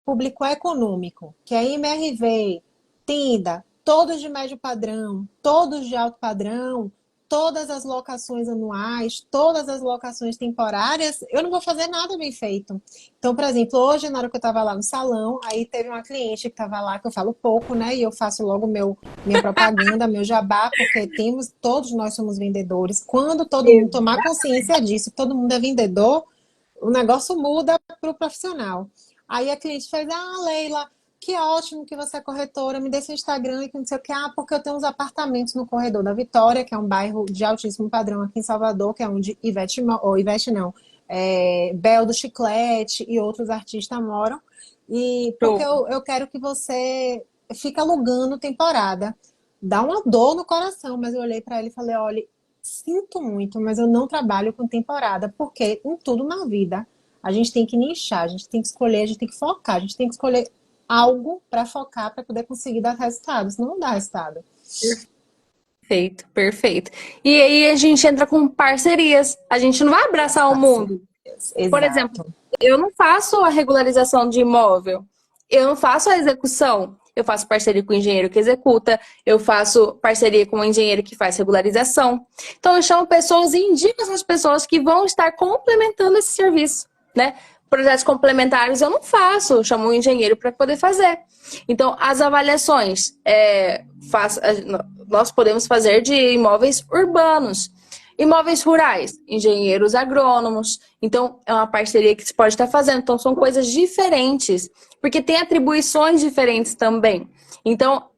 público econômico, que é MRV, Tenda, todos de médio padrão, todos de alto padrão, todas as locações anuais, todas as locações temporárias, eu não vou fazer nada bem feito. Então, por exemplo, hoje, na hora que eu estava lá no salão, aí teve uma cliente que estava lá, que eu falo pouco, né? E eu faço logo minha propaganda, meu jabá, porque todos nós somos vendedores. Quando todo mundo tomar consciência disso, todo mundo é vendedor, o negócio muda para o profissional. Aí a cliente fez, Leila, que ótimo que você é corretora, me dê seu Instagram e que não sei o que. Porque eu tenho uns apartamentos no Corredor da Vitória, que é um bairro de altíssimo padrão aqui em Salvador, que é onde Ivete não, Bel do Chiclete e outros artistas moram. E porque show. eu quero que você fique alugando temporada. Dá uma dor no coração, mas eu olhei para ele e falei, olha, sinto muito, mas eu não trabalho com temporada, porque em tudo na vida a gente tem que nichar, a gente tem que escolher, a gente tem que focar, a gente tem que escolher algo para focar para poder conseguir dar resultado, senão não dá resultado. Perfeito, perfeito. E aí a gente entra com parcerias. A gente não vai abraçar o mundo. Parcerias. Por exemplo, Exato. eu não faço a regularização de imóvel, eu não faço a execução. Eu faço parceria com o engenheiro que executa, eu faço parceria com o engenheiro que faz regularização. Então, eu chamo pessoas e indico essas pessoas que vão estar complementando esse serviço, né? Projetos complementares eu não faço, eu chamo um engenheiro para poder fazer. Então, as avaliações nós podemos fazer de imóveis urbanos. Imóveis rurais, engenheiros agrônomos. Então, é uma parceria que você pode estar fazendo. Então, são coisas diferentes, porque tem atribuições diferentes também. Então,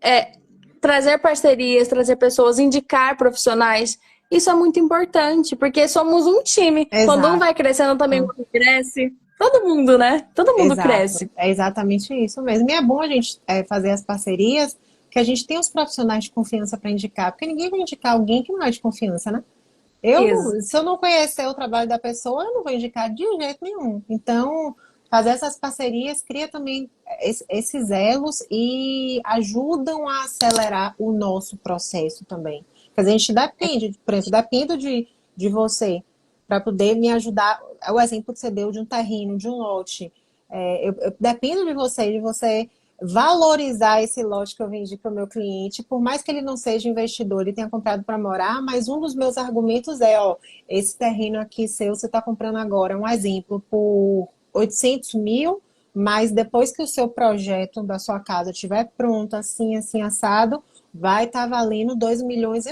trazer parcerias, trazer pessoas, indicar profissionais, isso é muito importante, porque somos um time. Quando um Exato, vai crescendo, também o outro cresce. Todo mundo, né? Todo mundo exato. cresce. É exatamente isso mesmo. E é bom a gente fazer as parcerias, que a gente tem os profissionais de confiança para indicar, porque ninguém vai indicar alguém que não é de confiança, né? Isso. Se eu não conhecer o trabalho da pessoa, eu não vou indicar de jeito nenhum. Então, fazer essas parcerias cria também esses elos e ajudam a acelerar o nosso processo também. Porque a gente depende, por exemplo, dependo de você para poder me ajudar. É o exemplo que você deu de um terreno, de um lote. Eu dependo de você valorizar esse lote que eu vendi para o meu cliente, por mais que ele não seja investidor, ele tenha comprado para morar, mas um dos meus argumentos é, ó, esse terreno aqui seu, você está comprando agora, um exemplo, por 800 mil, mas depois que o seu projeto da sua casa estiver pronto, assim, assim, assado, vai estar valendo 2,5 milhões,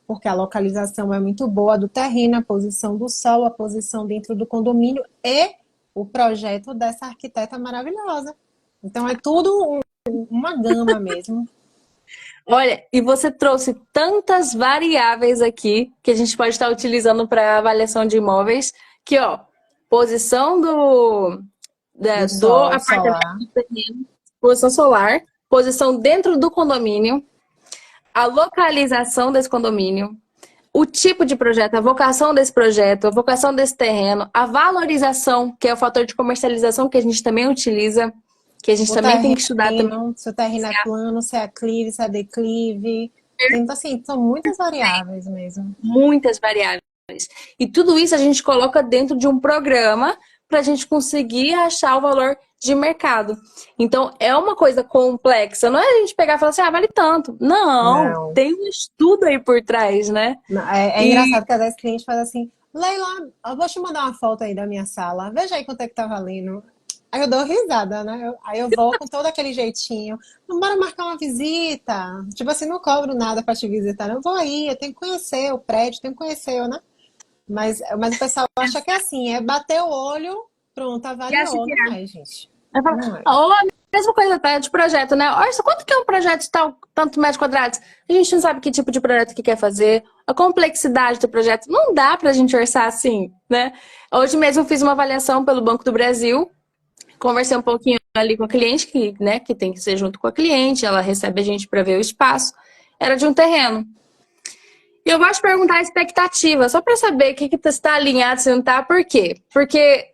porque a localização é muito boa do terreno, a posição do sol, a posição dentro do condomínio e o projeto dessa arquiteta maravilhosa. Então é tudo uma gama mesmo. Olha, e você trouxe tantas variáveis aqui que a gente pode estar utilizando para avaliação de imóveis, que ó, posição Do do sol apartamento, solar. do terreno, posição solar, posição dentro do condomínio, a localização desse condomínio, o tipo de projeto, a vocação desse projeto, a vocação desse terreno, a valorização, que é o fator de comercialização que a gente também utiliza, que a gente O também tem que estudar também. terreno, se o terreno é plano, se é aclive, se é declive. Tem, assim, são muitas variáveis mesmo. Muitas variáveis. E tudo isso a gente coloca dentro de um programa para a gente conseguir achar o valor de mercado. Então, é uma coisa complexa. Não é a gente pegar e falar assim, ah, vale tanto. Não, Não. tem um estudo aí por trás, né? É E engraçado que às vezes o cliente faz assim, Leila, eu vou te mandar uma foto aí da minha sala, veja aí quanto é que tá valendo. Aí eu dou risada, né? Aí eu vou com todo aquele jeitinho. Não, bora marcar uma visita. Tipo assim, não cobro nada pra te visitar. Eu vou aí, eu tenho que conhecer o prédio, tenho que conhecer, né? Mas o pessoal acha que é assim, é bater o olho, pronto, acha avaliou. que Não é, gente. Aí fala, Não é. ou a mesma coisa tá, de projeto, né? Olha, quanto que é um projeto de tal, tantos metros quadrados? A gente não sabe que tipo de projeto que quer fazer, a complexidade do projeto. Não dá pra gente orçar assim, né? Hoje mesmo eu fiz uma avaliação pelo Banco do Brasil, conversei um pouquinho ali com a cliente, que, né, que tem que ser junto com a cliente, ela recebe a gente para ver o espaço. Era de um terreno. E eu gosto de perguntar a expectativa, só para saber o que está alinhado, se não está, por quê? Porque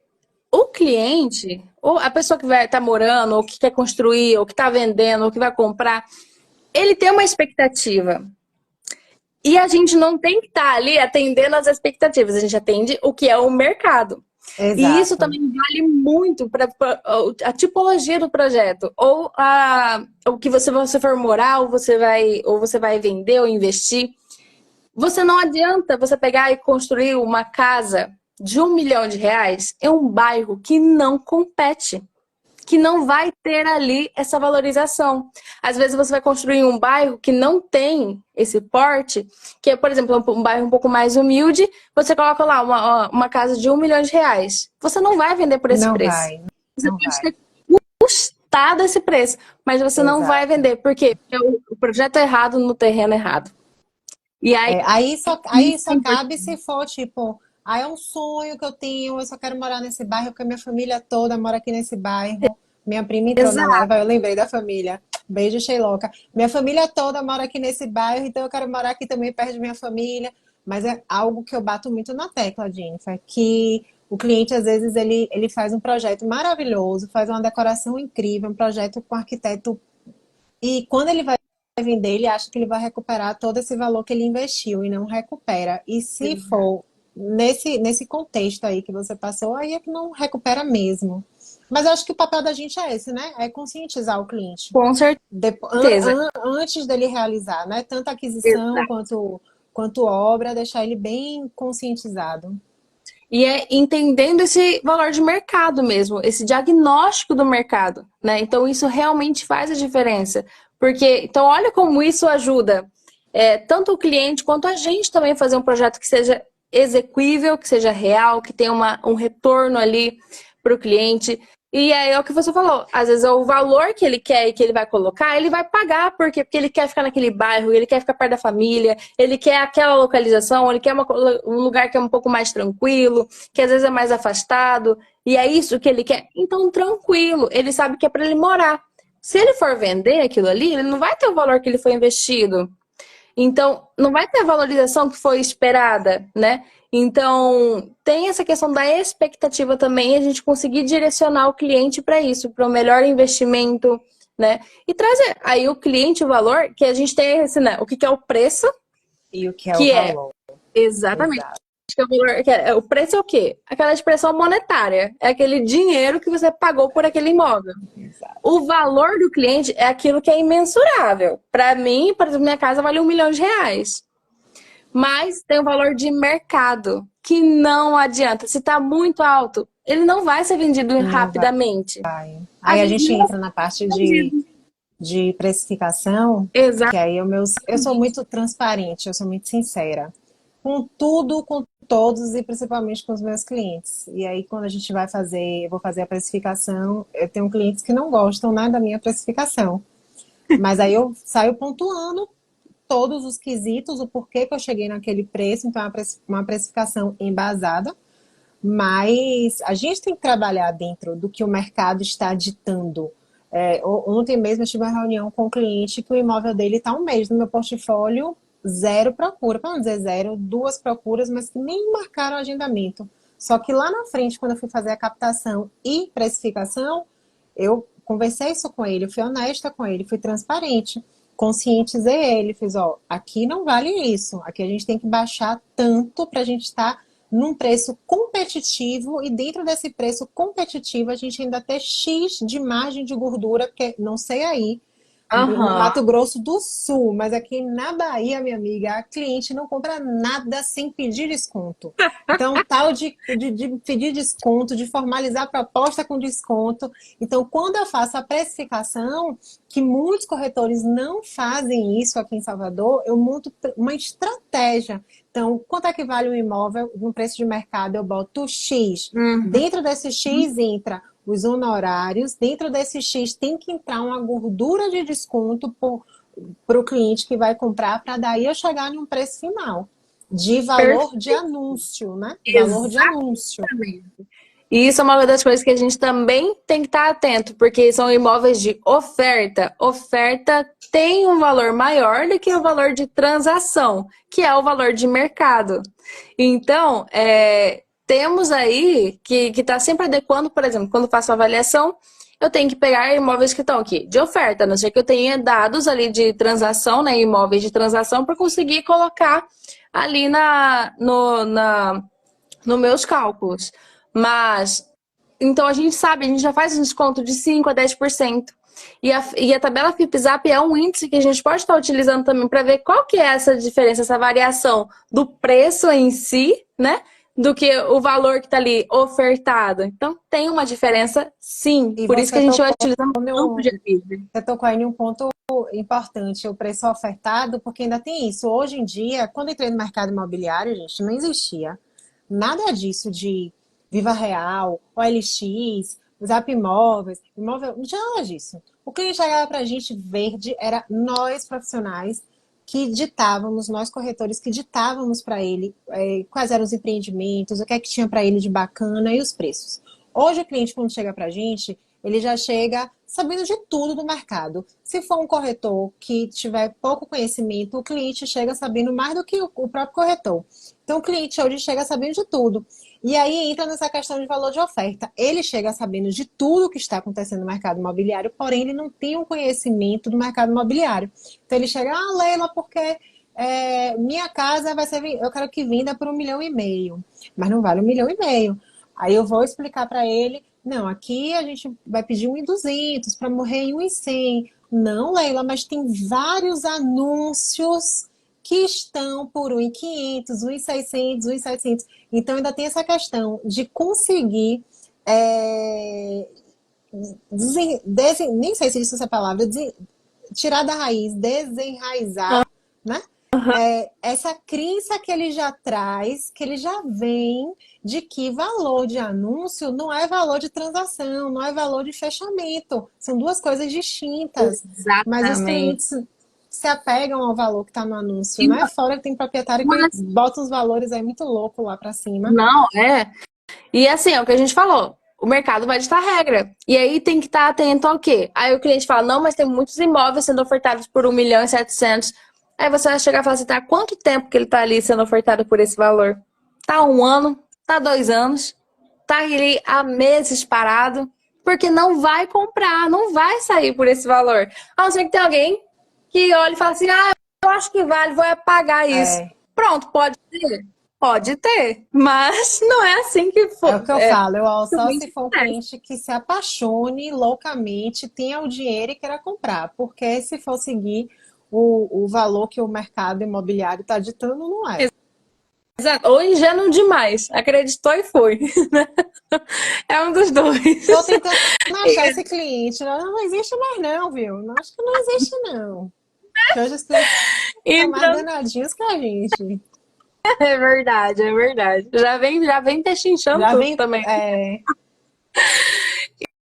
o cliente, ou a pessoa que vai estar morando, ou que quer construir, ou que está vendendo, ou que vai comprar, ele tem uma expectativa. E a gente não tem que estar ali atendendo as expectativas, a gente atende o que é o mercado. E isso Exato. também vale muito para a tipologia do projeto, ou o que você for morar, ou você vai vender ou investir. Você não adianta você pegar e construir uma casa de R$ 1 milhão em um bairro que não compete, que não vai ter ali essa valorização. Às vezes você vai construir um bairro que não tem esse porte, que é, por exemplo, um bairro um pouco mais humilde, você coloca lá uma casa de R$ 1 milhão. Você não vai vender por esse Não preço. vai, Você não pode vai. ter custado esse preço, mas você não vai Exato. vender. Por quê? Porque o projeto é errado no terreno errado. E aí, Aí só é cabe importante. se for tipo, é um sonho que eu tenho, eu só quero morar nesse bairro, porque a minha família toda mora aqui nesse bairro. Minha prima entrou na live, Exato. aí eu lembrei da família. Beijo, Sheiloca. Minha família toda mora aqui nesse bairro, então eu quero morar aqui também perto de minha família. Mas é algo que eu bato muito na tecla, Jennifer, que o cliente, às vezes, ele faz um projeto maravilhoso, faz uma decoração incrível, um projeto com arquiteto. E quando ele vai vender, ele acha que ele vai recuperar todo esse valor que ele investiu e não recupera. E se for nesse contexto aí que você passou, aí é que não recupera mesmo. Mas eu acho que o papel da gente é esse, né? É conscientizar o cliente. Com certeza. Antes dele realizar, né? Tanto a aquisição Exato. quanto obra, deixar ele bem conscientizado. E é entendendo esse valor de mercado mesmo, esse diagnóstico do mercado, né? Então isso realmente faz a diferença. Porque, então olha como isso ajuda. tanto o cliente quanto a gente também fazer um projeto que seja execuível, que seja real, que tenha um retorno ali para o cliente. E aí é o que você falou, às vezes é o valor que ele quer e que ele vai colocar, ele vai pagar, porque ele quer ficar naquele bairro, ele quer ficar perto da família, ele quer aquela localização, ele quer um lugar que é um pouco mais tranquilo, que às vezes é mais afastado, e é isso que ele quer. Então, tranquilo, ele sabe que é para ele morar. Se ele for vender aquilo ali, ele não vai ter o valor que ele foi investido. Então, não vai ter a valorização que foi esperada, né? Então, tem essa questão da expectativa também, a gente conseguir direcionar o cliente para isso, para o melhor investimento, né? E trazer aí o cliente o valor, que a gente tem esse, né? O que é o preço, E o que é o que é valor? exatamente. Exato. Que é o valor, o preço é o quê? Aquela expressão monetária. É aquele dinheiro que você pagou por aquele imóvel. Exato. O valor do cliente é aquilo que é imensurável. Para mim, por exemplo, minha casa vale R$ 1 milhão. Mas tem o valor de mercado, que não adianta. Se está muito alto, ele não vai ser vendido Não rapidamente. vai. Às Aí a vezes gente não vai entra na ser parte vendido. de precificação, que Exatamente. aí eu sou muito transparente, eu sou muito sincera. Com tudo, com todos e principalmente com os meus clientes. E aí, quando a gente vai fazer, eu vou fazer a precificação, eu tenho clientes que não gostam, né, da minha precificação. Mas aí eu saio pontuando todos os quesitos, o porquê que eu cheguei naquele preço, então é uma precificação embasada. Mas a gente tem que trabalhar dentro do que o mercado está ditando. Ontem mesmo eu tive uma reunião com um cliente que o imóvel dele está um mês no meu portfólio, zero procura, para não dizer zero, duas procuras, mas que nem marcaram agendamento. Só que lá na frente, quando eu fui fazer a captação e precificação, eu conversei isso com ele, fui honesta com ele, fui transparente, conscientizei ele, fiz, ó, aqui não vale isso, aqui a gente tem que baixar tanto para a gente estar num preço competitivo e dentro desse preço competitivo a gente ainda ter X de margem de gordura, porque não sei aí, no Aham. Mato Grosso do Sul, mas aqui na Bahia, minha amiga, a cliente não compra nada sem pedir desconto. Então, tal de pedir desconto, de formalizar a proposta com desconto. Então, quando eu faço a precificação, que muitos corretores não fazem isso aqui em Salvador, eu monto uma estratégia. Então, quanto é que vale um imóvel no preço de mercado? Eu boto X. Uhum. Dentro desse X entra os honorários, dentro desse X tem que entrar uma gordura de desconto para o cliente que vai comprar, para daí eu chegar em um preço final de valor de Perfeito. anúncio, né? Valor de anúncio. E isso é uma das coisas que a gente também tem que estar atento, porque são imóveis de oferta. Oferta tem um valor maior do que o valor de transação, que é o valor de mercado. Então, temos aí que estar sempre adequando, por exemplo, quando faço a avaliação, eu tenho que pegar imóveis que estão aqui de oferta, a não ser que eu tenha dados ali de transação, né, imóveis de transação, para conseguir colocar ali nos meus cálculos. Mas, então a gente sabe, a gente já faz um desconto de 5 a 10%. E a tabela FIPZAP é um índice que a gente pode estar utilizando também para ver qual que é essa diferença, essa variação do preço em si, né? Do que o valor que está ali ofertado. Então, tem uma diferença, sim. E Por isso que a gente vai utilizando o campo de no, análise. você tocou aí em um ponto importante, o preço ofertado, porque ainda tem isso. Hoje em dia, quando eu entrei no mercado imobiliário, gente, não existia nada disso de Viva Real, OLX, Zap Imóveis, imóvel, não tinha nada disso. O que chegava para a gente verde era nós profissionais que ditávamos, nós corretores que ditávamos para ele quais eram os empreendimentos, o que é que tinha para ele de bacana e os preços. Hoje o cliente, quando chega para a gente, ele já chega sabendo de tudo do mercado. Se for um corretor que tiver pouco conhecimento, o cliente chega sabendo mais do que o próprio corretor. Então, o cliente hoje chega sabendo de tudo. E aí entra nessa questão de valor de oferta. Ele chega sabendo de tudo que está acontecendo no mercado imobiliário, porém ele não tem um conhecimento do mercado imobiliário. Então, ele chega, Leila, porque minha casa vai ser, eu quero que venda por 1,5 milhão, mas não vale 1,5 milhão. Aí eu vou explicar para ele, não, aqui a gente vai pedir 1,200 para morrer em 1,100. Não, Leila, mas tem vários anúncios que estão por 1,500, 1,600, 1,700. Então ainda tem essa questão de conseguir nem sei se existe essa palavra, tirar da raiz, desenraizar, né? essa crença que ele já traz, que ele já vem de que valor de anúncio não é valor de transação, não é valor de fechamento. São duas coisas distintas. Mas os Exatamente. clientes se apegam ao valor que está no anúncio, E né? Fora que tem proprietário que mas, bota os valores aí muito louco lá para cima. não, é. E assim, é o que a gente falou. O mercado vai ditar regra. E aí tem que estar atento ao quê? Aí o cliente fala, não, mas tem muitos imóveis sendo ofertados por 1.700.000. Aí você vai chegar e falar assim, tá, há quanto tempo que ele tá ali sendo ofertado por esse valor? Tá 1 ano? Tá 2 anos? Tá ali há meses parado? Porque não vai comprar, não vai sair por esse valor. A não ser que tem alguém que olha e fala assim, ah, eu acho que vale, vou pagar isso. É, Pronto, pode ser? Pode ter, mas não é assim que é o que eu falo. Só se realmente for um acontece. cliente que se apaixone loucamente, tenha o dinheiro e queira comprar. Porque se for seguir o valor que o mercado imobiliário está ditando, não é. Exato. Ou ingênuo demais, acreditou e foi. É um dos Tô dois. tentando achar esse cliente. Não, não existe mais não, viu? Não, acho que não existe não. Que hoje os clientes são mais Então, danadinhos que a gente. é verdade, é verdade. Já vem pechinchando Já tudo vem, também. é,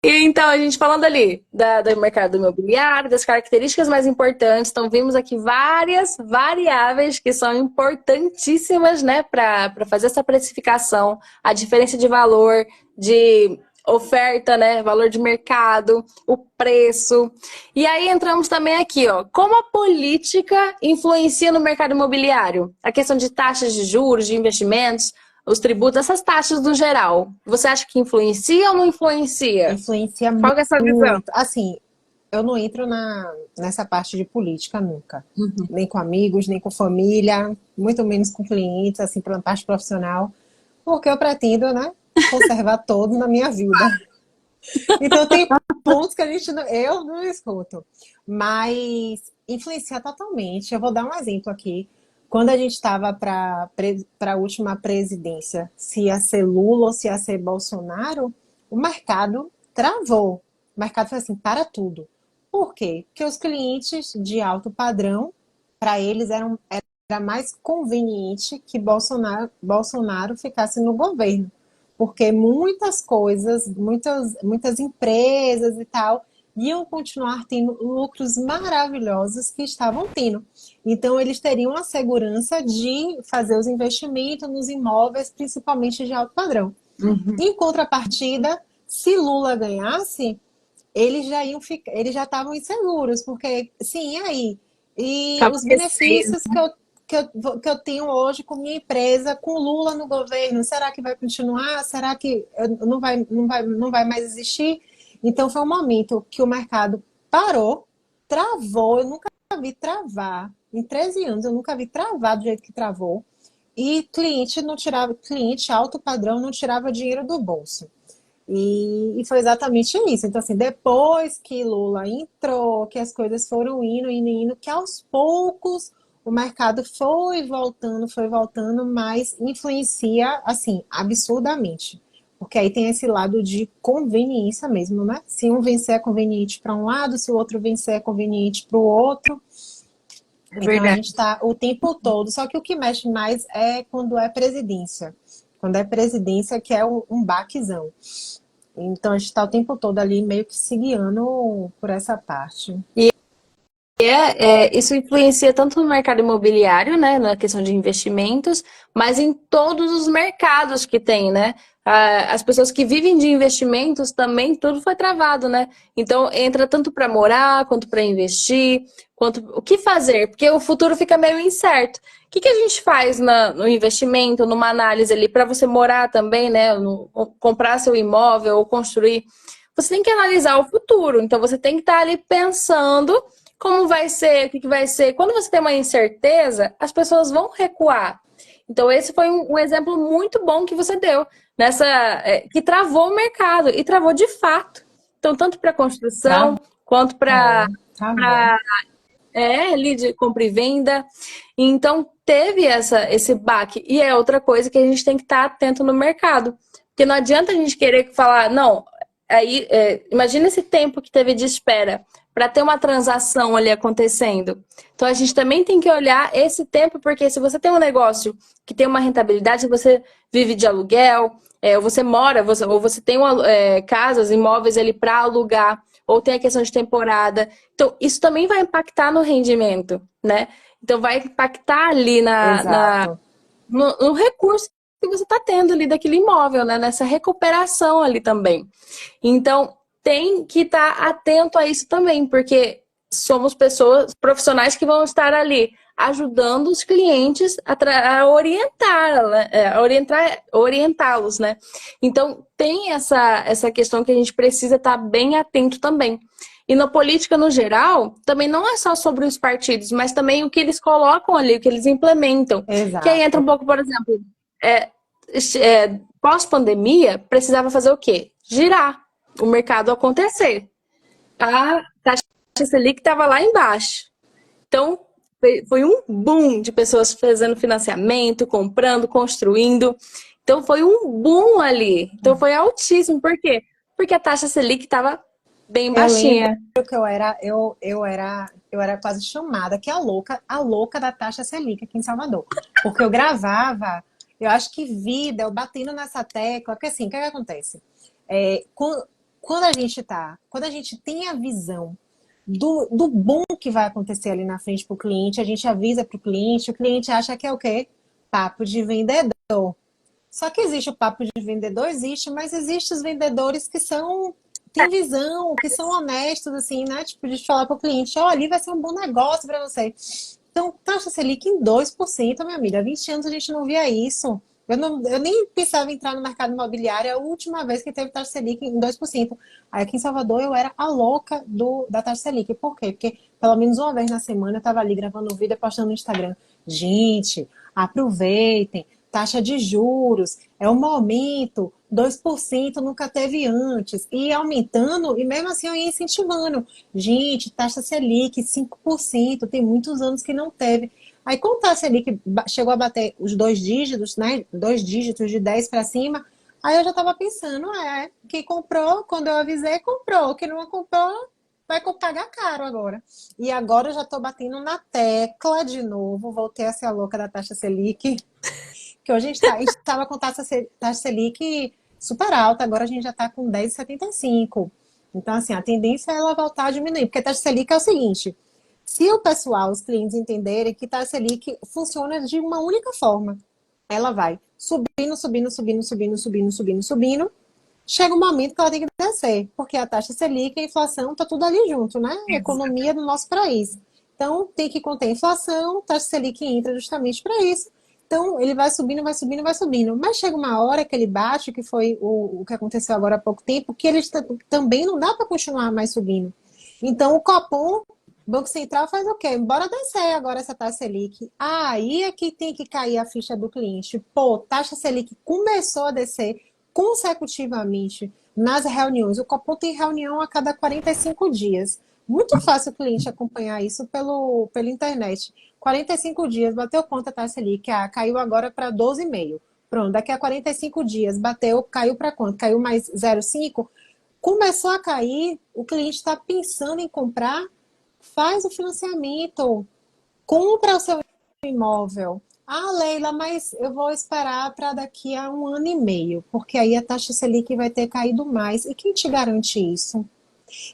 E então, a gente falando ali do mercado imobiliário, das características mais importantes, então vimos aqui várias variáveis que são importantíssimas, né, para fazer essa precificação, a diferença de valor, de oferta, né, valor de mercado, o preço. E aí entramos também aqui, ó, como a política influencia no mercado imobiliário? A questão de taxas de juros, de investimentos, os tributos, essas taxas no geral. Você acha que influencia ou não influencia? influencia Qual que é a sua visão? muito. Assim, eu não entro nessa parte de política nunca. Uhum. Nem com amigos, nem com família, muito menos com clientes, assim, pela parte profissional. Porque eu pretendo, né, conservar todo na minha vida. Então tem pontos que eu não escuto, mas influencia totalmente. Eu vou dar um exemplo aqui. Quando a gente estava para a última presidência, se ia ser Lula ou se ia ser Bolsonaro, o mercado travou. O mercado foi assim, para tudo. Por quê? Porque os clientes de alto padrão, para eles era mais conveniente que Bolsonaro ficasse no governo porque muitas coisas, muitas empresas e tal, iam continuar tendo lucros maravilhosos que estavam tendo. Então, eles teriam a segurança de fazer os investimentos nos imóveis, principalmente de alto padrão. Uhum. Em contrapartida, se Lula ganhasse, eles já estavam inseguros, porque, sim, e aí? E Tava os receio. benefícios que eu tenho hoje com minha empresa, com Lula no governo, será que vai continuar? Será que não vai mais existir? Então foi um momento que o mercado parou, travou, eu nunca vi travar. Em 13 anos eu nunca vi travar do jeito que travou. E cliente alto padrão não tirava dinheiro do bolso. E foi exatamente isso. Então, assim, depois que Lula entrou, que as coisas foram indo, que aos poucos o mercado foi voltando, mas influencia, assim, absurdamente. Porque aí tem esse lado de conveniência mesmo, né? Se um vencer é conveniente para um lado, se o outro vencer é conveniente para o outro. É Então a verdade. gente está o tempo todo. Só que o que mexe mais é quando é presidência. Quando é presidência, que é um baquezão. Então a gente está o tempo todo ali meio que se guiando por essa parte. Isso influencia tanto no mercado imobiliário, né, na questão de investimentos, mas em todos os mercados que tem, né? As pessoas que vivem de investimentos também tudo foi travado, né? Então entra tanto para morar, quanto para investir, quanto o que fazer, porque o futuro fica meio incerto. O que a gente faz no investimento, numa análise ali para você morar também, né? Comprar seu imóvel ou construir, você tem que analisar o futuro. Então você tem que estar ali pensando como vai ser, o que vai ser. Quando você tem uma incerteza, as pessoas vão recuar. Então, esse foi um exemplo muito bom que você deu, que travou o mercado, e travou de fato. Então, tanto para construção, Travou, quanto para travou. lead, compra e venda. Então, teve esse baque. E é outra coisa que a gente tem que estar atento no mercado. Porque não adianta a gente querer falar, não, aí, imagina esse tempo que teve de espera para ter uma transação ali acontecendo. Então a gente também tem que olhar esse tempo, porque se você tem um negócio que tem uma rentabilidade, se você vive de aluguel, ou você mora, ou você tem casas, imóveis ali para alugar, ou tem a questão de temporada. Então, isso também vai impactar no rendimento, né? Então, vai impactar ali Exato. no recurso que você está tendo ali daquele imóvel, né? Nessa recuperação ali também. Então, tem que estar atento a isso também, porque somos pessoas profissionais que vão estar ali ajudando os clientes a orientá-los, né? Então, tem essa questão que a gente precisa estar bem atento também. E na política, no geral, também não é só sobre os partidos, mas também o que eles colocam ali, o que eles implementam. Que aí entra um Exato. pouco, por exemplo, pós-pandemia, precisava fazer o quê? Girar o mercado acontecer. A taxa Selic estava lá embaixo. Então, foi um boom de pessoas fazendo financiamento, comprando, construindo. Então, foi um boom ali. Então, foi altíssimo. Por quê? Porque a taxa Selic estava bem Eu lembro baixinha. que eu era quase chamada que a louca da taxa Selic aqui em Salvador. Porque eu gravava, eu acho que vida, eu batendo nessa tecla, porque assim, o que é que acontece? Quando quando a gente tem a visão do bom que vai acontecer ali na frente para o cliente, a gente avisa para o cliente acha que é o quê? Papo de vendedor. Só que existe o papo de vendedor, existe, mas existem os vendedores que têm visão, que são honestos, assim, né? Tipo, de falar para o cliente, olha, ali vai ser um bom negócio para você. Então, taxa Selic em 2%, minha amiga. Há 20 anos a gente não via isso. Eu nem pensava em entrar no mercado imobiliário. É a última vez que teve taxa Selic em 2%. Aí aqui em Salvador eu era a louca da taxa Selic. Por quê? Porque pelo menos uma vez na semana eu estava ali gravando um vídeo e postando no Instagram. Gente, aproveitem. Taxa de juros, é o momento, 2% nunca teve antes, e aumentando, e mesmo assim eu ia incentivando. Gente, taxa Selic, 5%, tem muitos anos que não teve. Aí, quando a taxa Selic chegou a bater os 2 dígitos, né? 2 dígitos de 10 para cima, aí eu já estava pensando, quem comprou, quando eu avisei, comprou. Quem não comprou, vai pagar caro agora. E agora eu já estou batendo na tecla de novo, voltei a ser a louca da taxa Selic, que hoje a gente estava com taxa Selic super alta, agora a gente já está com 10,75. Então, assim, a tendência é ela voltar a diminuir, porque a taxa Selic é o seguinte: se o pessoal, os clientes entenderem que taxa Selic funciona de uma única forma, ela vai subindo, subindo, subindo, subindo, subindo, subindo, subindo, chega um momento que ela tem que descer, porque a taxa Selic e a inflação tá tudo ali junto, né? A economia do nosso país. Então, tem que conter a inflação, taxa Selic entra justamente para isso. Então, ele vai subindo, vai subindo, vai subindo. Mas chega uma hora que ele bate, que foi o que aconteceu agora há pouco tempo, que ele também não dá para continuar mais subindo. Então, o Copom, Banco Central, faz o quê? Bora descer agora essa taxa Selic. Aí é que tem que cair a ficha do cliente. Pô, taxa Selic começou a descer consecutivamente nas reuniões. O Copom tem reunião a cada 45 dias. Muito fácil o cliente acompanhar isso pela internet. 45 dias, bateu conta a taxa Selic, caiu agora para 12,5. Pronto, daqui a 45 dias, caiu para quanto? Caiu mais 0,5? Começou a cair, o cliente está pensando em comprar, faz o financiamento, compra o seu imóvel. Ah, Leila, mas eu vou esperar para daqui a 1 ano e meio, porque aí a taxa Selic vai ter caído mais. E quem te garante isso?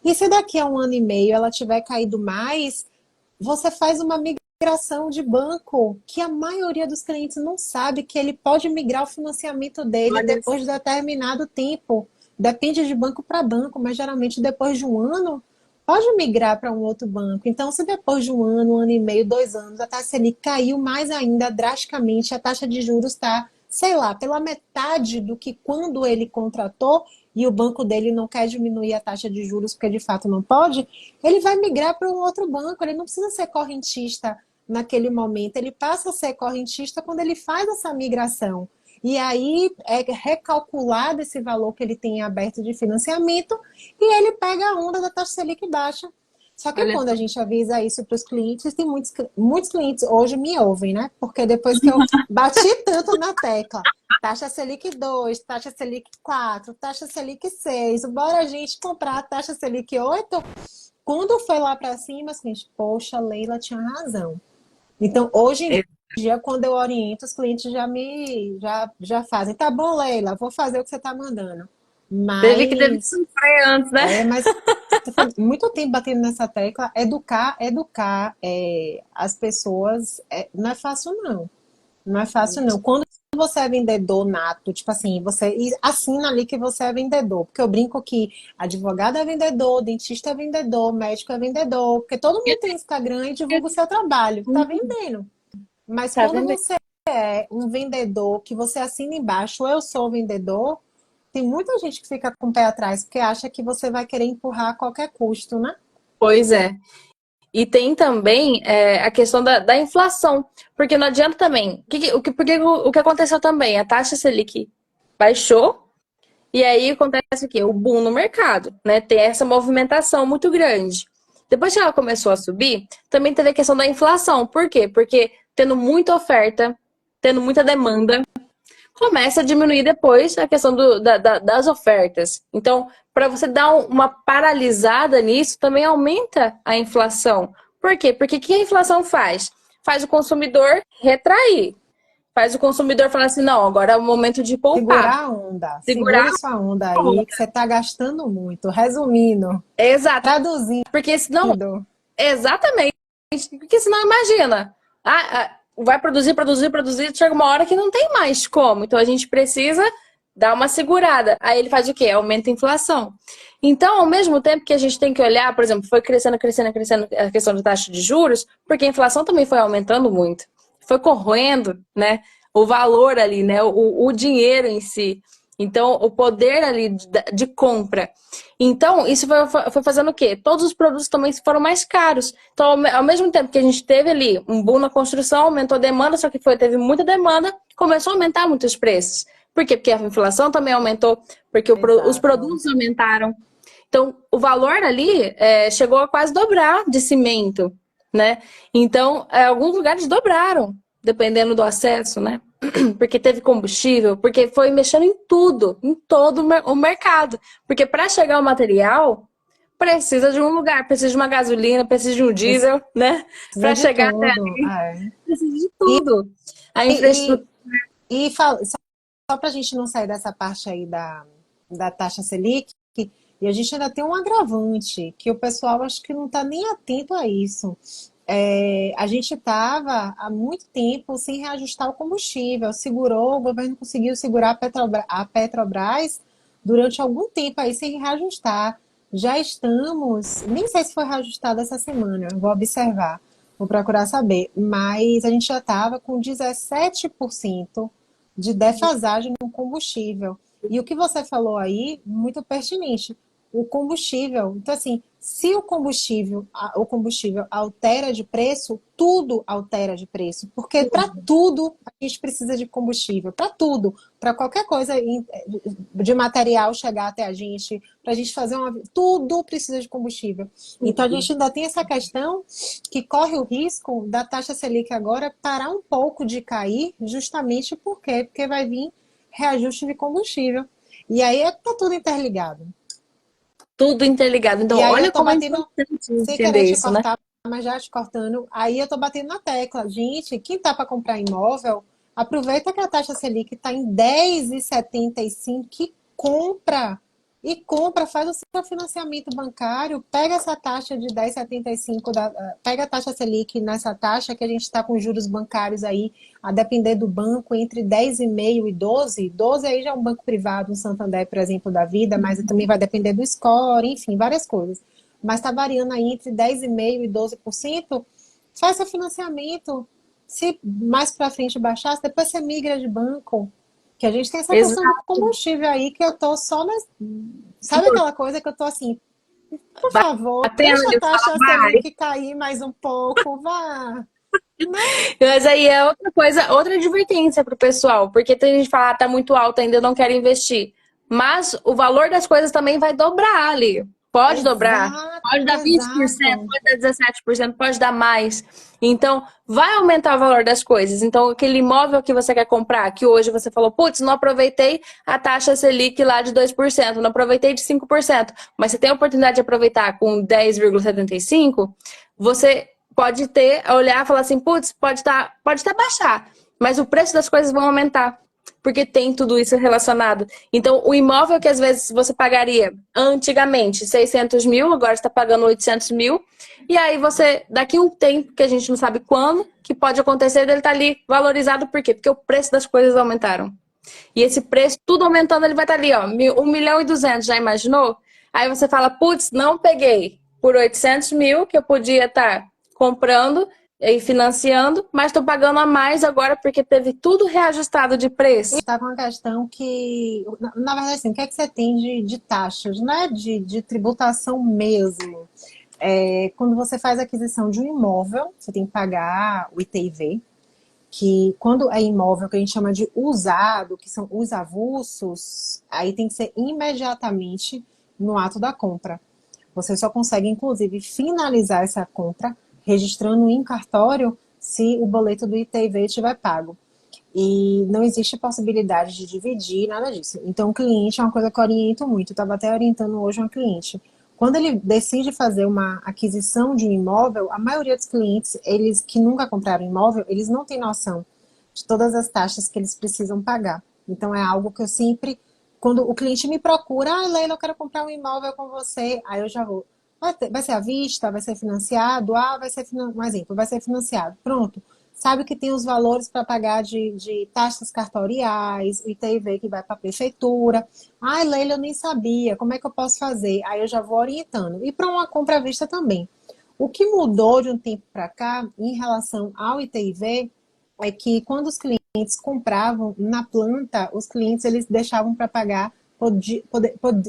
E se daqui a 1 ano e meio ela tiver caído mais, você faz uma migração de banco, que a maioria dos clientes não sabe que ele pode migrar o financiamento dele Olha, depois de determinado tempo. Depende de banco para banco, mas geralmente depois de 1 ano pode migrar para um outro banco. Então, se depois de 1 ano, 1 ano e meio, 2 anos, a taxa Selic caiu mais ainda drasticamente, a taxa de juros está, sei lá, pela metade do que quando ele contratou, e o banco dele não quer diminuir a taxa de juros porque de fato não pode, ele vai migrar para um outro banco, ele não precisa ser correntista naquele momento, ele passa a ser correntista quando ele faz essa migração. E aí é recalculado esse valor que ele tem aberto de financiamento e ele pega a onda da taxa Selic baixa. Só que olha quando a só. gente avisa isso para os clientes, tem muitos clientes hoje me ouvem, né? Porque depois que eu bati tanto na tecla, taxa Selic 2, taxa Selic 4, taxa Selic 6, bora a gente comprar a taxa Selic 8, Quando foi lá para cima, assim, poxa, Leila tinha razão. Então, hoje em dia, quando eu oriento, os clientes já fazem. Tá bom, Leila, vou fazer o que você está mandando. Teve que dever Mas, sofrer antes, né? mas muito tempo batendo nessa tecla, educar as pessoas, não é fácil, não. Não é fácil, não. Quando você é vendedor nato, tipo assim, você assina ali que você é vendedor. Porque eu brinco que advogado é vendedor, dentista é vendedor, médico é vendedor. Porque todo mundo tem Instagram e divulga o seu trabalho. Tá vendendo. Mas Tá quando vendo? você é um vendedor, que você assina embaixo, eu sou vendedor, tem muita gente que fica com o pé atrás, porque acha que você vai querer empurrar a qualquer custo, né? Pois é. E tem também a questão da inflação. Porque não adianta também. O que aconteceu também? A taxa Selic baixou. E aí acontece o quê? O boom no mercado, né? Tem essa movimentação muito grande. Depois que ela começou a subir, também teve a questão da inflação. Por quê? Porque tendo muita oferta, tendo muita demanda, começa a diminuir depois a questão das ofertas. Então, para você dar uma paralisada nisso, também aumenta a inflação. Por quê? Porque o que a inflação faz? Faz o consumidor retrair. Faz o consumidor falar assim, não, agora é o momento de poupar. Segurar a onda. Segurar Segure sua onda a aí, onda. que você está gastando muito. Resumindo, Exato. traduzindo. Porque senão, exatamente. Porque senão, imagina, vai produzir, produzir, produzir, chega uma hora que não tem mais como. Então a gente precisa dar uma segurada. Aí ele faz o quê? Aumenta a inflação. Então, ao mesmo tempo que a gente tem que olhar, por exemplo, foi crescendo, crescendo, crescendo a questão da taxa de juros, porque a inflação também foi aumentando muito. Foi corroendo, né? O valor ali, né? O dinheiro em si. Então, o poder ali de compra. Então, isso foi fazendo o quê? Todos os produtos também foram mais caros. Então, ao mesmo tempo que a gente teve ali um boom na construção, aumentou a demanda, só que teve muita demanda, começou a aumentar muitos preços. Por quê? Porque a inflação também aumentou, porque os Exato. produtos aumentaram. Então, o valor ali chegou a quase dobrar de cimento, né? Então, alguns lugares dobraram, dependendo do acesso, né? Porque teve combustível, porque foi mexendo em tudo, em todo o mercado. Porque para chegar o material, precisa de um lugar, precisa de uma gasolina, precisa de um diesel, né? Precisa Para de chegar até tudo. ali, precisa de tudo. A E, infraestrutura. só para a gente não sair dessa parte aí da taxa Selic, e a gente ainda tem um agravante, que o pessoal acho que não está nem atento a isso. A gente estava há muito tempo sem reajustar o combustível, o governo conseguiu segurar a Petrobras durante algum tempo aí sem reajustar. Já estamos, nem sei se foi reajustado essa semana, eu vou observar, vou procurar saber, mas a gente já estava com 17% de defasagem no combustível. E o que você falou aí, muito pertinente, o combustível. Então, assim, se o combustível altera de preço, tudo altera de preço, porque para tudo a gente precisa de combustível, para tudo, para qualquer coisa de material chegar até a gente, para a gente fazer tudo precisa de combustível. Então a gente ainda tem essa questão que corre o risco da taxa Selic agora parar um pouco de cair, justamente por quê? Porque vai vir reajuste de combustível. E aí tá tudo interligado. Tudo interligado. Então, E aí eu olha tô como é batendo, importante sem querer entender te isso, né? cortar, mas já te cortando, aí eu tô batendo na tecla. Gente, quem tá para comprar imóvel, aproveita que a taxa Selic está em 10,75 que compra. E compra, faz o seu financiamento bancário, pega essa taxa de 10,75, pega a taxa Selic nessa taxa que a gente está com juros bancários aí, a depender do banco, entre 10,5 e 12. 12 aí já é um banco privado, um Santander, por exemplo, da vida, mas também vai depender do score, enfim, várias coisas. Mas está variando aí entre 10,5% e 12%, faz seu financiamento. Se mais para frente baixar, depois você migra de banco. Que a gente tem essa questão do Exato. combustível aí, que eu tô só sabe aquela coisa que eu tô assim, por favor, Batendo deixa a ali, taxa fala, vai. Selic cair mais um pouco, vá. Né? Mas aí é outra coisa, outra advertência pro pessoal, porque tem gente que fala, tá muito alto, ainda não quero investir. Mas o valor das coisas também vai dobrar ali. Pode dobrar, Exato, pode dar 20%, exato. pode dar 17%, pode dar mais. Então, vai aumentar o valor das coisas. Então, aquele imóvel que você quer comprar, que hoje você falou, putz, não aproveitei a taxa Selic lá de 2%, não aproveitei de 5%, mas você tem a oportunidade de aproveitar com 10,75%, você pode ter, olhar e falar assim, putz, pode até baixar, mas o preço das coisas vão aumentar. Porque tem tudo isso relacionado. Então, o imóvel que às vezes você pagaria antigamente 600 mil, agora está pagando 800 mil. E aí você, daqui um tempo, que a gente não sabe quando, que pode acontecer, dele estar ali valorizado. Por quê? Porque o preço das coisas aumentaram. E esse preço, tudo aumentando, ele vai estar ali, ó, 1,2 milhão, já imaginou? Aí você fala, putz, não peguei por 800 mil, que eu podia estar comprando e financiando, mas estou pagando a mais agora porque teve tudo reajustado de preço. Está com uma questão que, na verdade, assim, o que é que você tem de taxas, né? De tributação mesmo. Quando você faz a aquisição de um imóvel, você tem que pagar o ITV, que quando é imóvel que a gente chama de usado, que são os avulsos, aí tem que ser imediatamente no ato da compra. Você só consegue, inclusive, finalizar essa compra registrando em cartório se o boleto do ITV estiver pago. E não existe possibilidade de dividir, nada disso. Então, o cliente é uma coisa que eu oriento muito. Eu estava até orientando hoje uma cliente. Quando ele decide fazer uma aquisição de um imóvel, a maioria dos clientes, eles que nunca compraram imóvel, eles não têm noção de todas as taxas que eles precisam pagar. Então, é algo que eu sempre, quando o cliente me procura, Leila, eu quero comprar um imóvel com você, aí eu já vou. Vai ser à vista? Vai ser financiado? Vai ser, um exemplo, vai ser financiado. Pronto. Sabe que tem os valores para pagar de taxas cartoriais, o ITV que vai para a prefeitura. Ai, Leila, eu nem sabia, como é que eu posso fazer? Aí eu já vou orientando. E para uma compra à vista também. O que mudou de um tempo para cá em relação ao ITV é que quando os clientes compravam na planta, os clientes eles deixavam para pagar,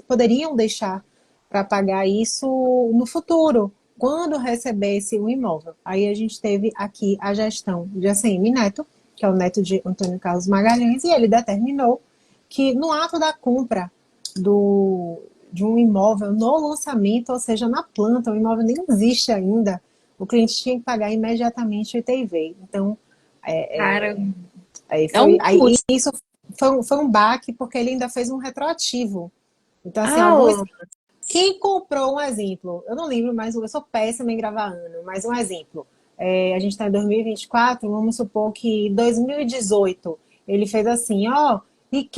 poderiam deixar para pagar isso no futuro, quando recebesse o imóvel. Aí a gente teve aqui a gestão de ACM Neto, que é o neto de Antônio Carlos Magalhães, e ele determinou que no ato da compra de um imóvel no lançamento, ou seja, na planta, o imóvel nem existe ainda, o cliente tinha que pagar imediatamente o ITV. Então, Cara, é foi, um aí custo. isso foi um baque, porque ele ainda fez um retroativo. Então, assim, Ah, alguns quem comprou um exemplo, eu não lembro mais, eu sou péssima em gravar ano, mas um exemplo. A gente está em 2024, vamos supor que 2018 ele fez assim, ó,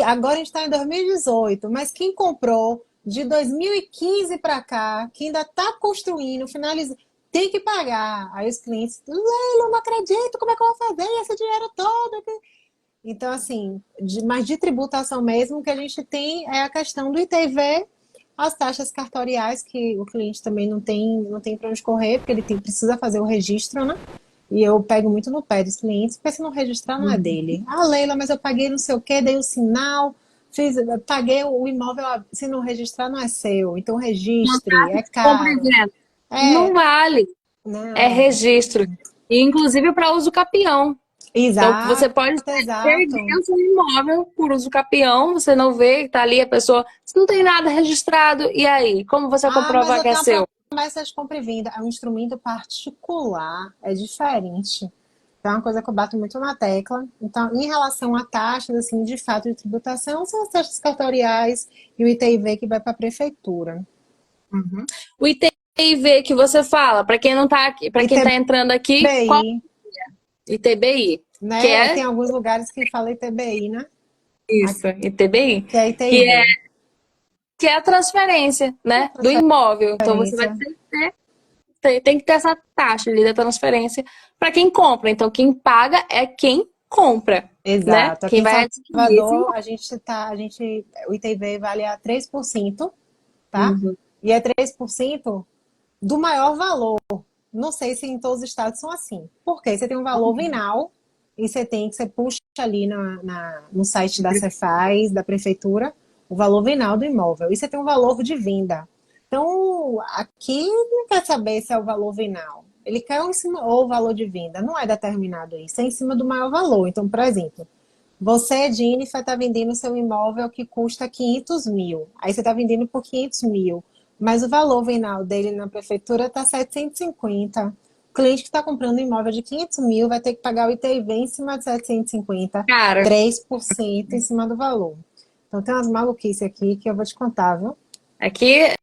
agora a gente está em 2018, mas quem comprou de 2015 para cá, que ainda está construindo, finalizando, tem que pagar. Aí os clientes, Leila, não acredito, como é que eu vou fazer esse dinheiro todo? Então, assim, mas de tributação mesmo, o que a gente tem é a questão do ITV, as taxas cartoriais, que o cliente também não tem para onde correr, porque ele precisa fazer o registro, né? E eu pego muito no pé dos clientes, porque se não registrar não é dele. Ah, Leila, mas eu paguei não sei o quê, dei o sinal, paguei o imóvel, se não registrar não é seu. Então registre, é compra e caro. venda. Não É, vale. É não. registro. E, inclusive para uso capião. Então, você Exato, pode perder exato. o seu imóvel por uso capião, você não vê, está ali a pessoa, você não tem nada registrado, e aí? Como você vai Mas comprovar eu que é tenho seu? uma promessa de compra e venda. É um instrumento particular, é diferente. Então, é uma coisa que eu bato muito na tecla. Então, em relação a taxas, assim, de fato, de tributação, são as taxas cartoriais e o ITV que vai para a prefeitura. Uhum. O ITBI que você fala, para quem não tá aqui, para quem está entrando aqui, qual ITBI, ITBI? Que né? Tem é alguns lugares que fala ITBI, né? isso, ITBI, Que é que é, ITV. que é a transferência, né, do imóvel. Então você vai Transferência. tem que ter essa taxa ali da transferência para quem compra. Então quem paga é quem compra, né? Exato. Aqui Quem em vai adquirir esse Salvador, imóvel. o ITV vale a 3%, tá? Uhum. E é 3% do maior valor. Não sei se em todos os estados são assim. Porque você tem um valor venal e você puxa ali no site da Cefaz, da prefeitura, o valor venal do imóvel. E você tem um valor de venda. Então, aqui não quer saber se é o valor venal. Ele quer em cima, ou o valor de venda. Não é determinado isso, é em cima do maior valor. Então, por exemplo, você, Jennifer, está vendendo seu imóvel que custa 500 mil. Aí você está vendendo por 500 mil. mas o valor venal dele na prefeitura está 750. O cliente que está comprando um imóvel de 500 mil vai ter que pagar o ITV em cima de 750, Cara, 3% em cima do valor. Então tem umas maluquices aqui que eu vou te contar, viu? aqui,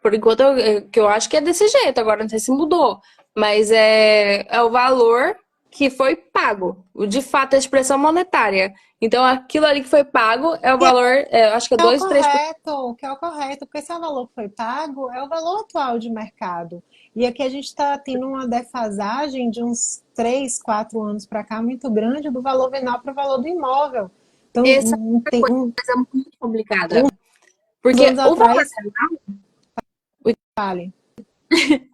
por enquanto, que eu acho que é desse jeito, agora não sei se mudou, mas é o valor que foi pago, de fato, a expressão monetária. Então, aquilo ali que foi pago é o valor, eu acho que é É o 2, 3%. correto, que é o correto, porque esse é o valor que foi pago, é o valor atual de mercado. E aqui a gente está tendo uma defasagem de uns 3, 4 anos para cá muito grande do valor venal para o valor do imóvel. Então, Essa tem coisa é muito uns complicada. Porque anos o valor atrás, vale.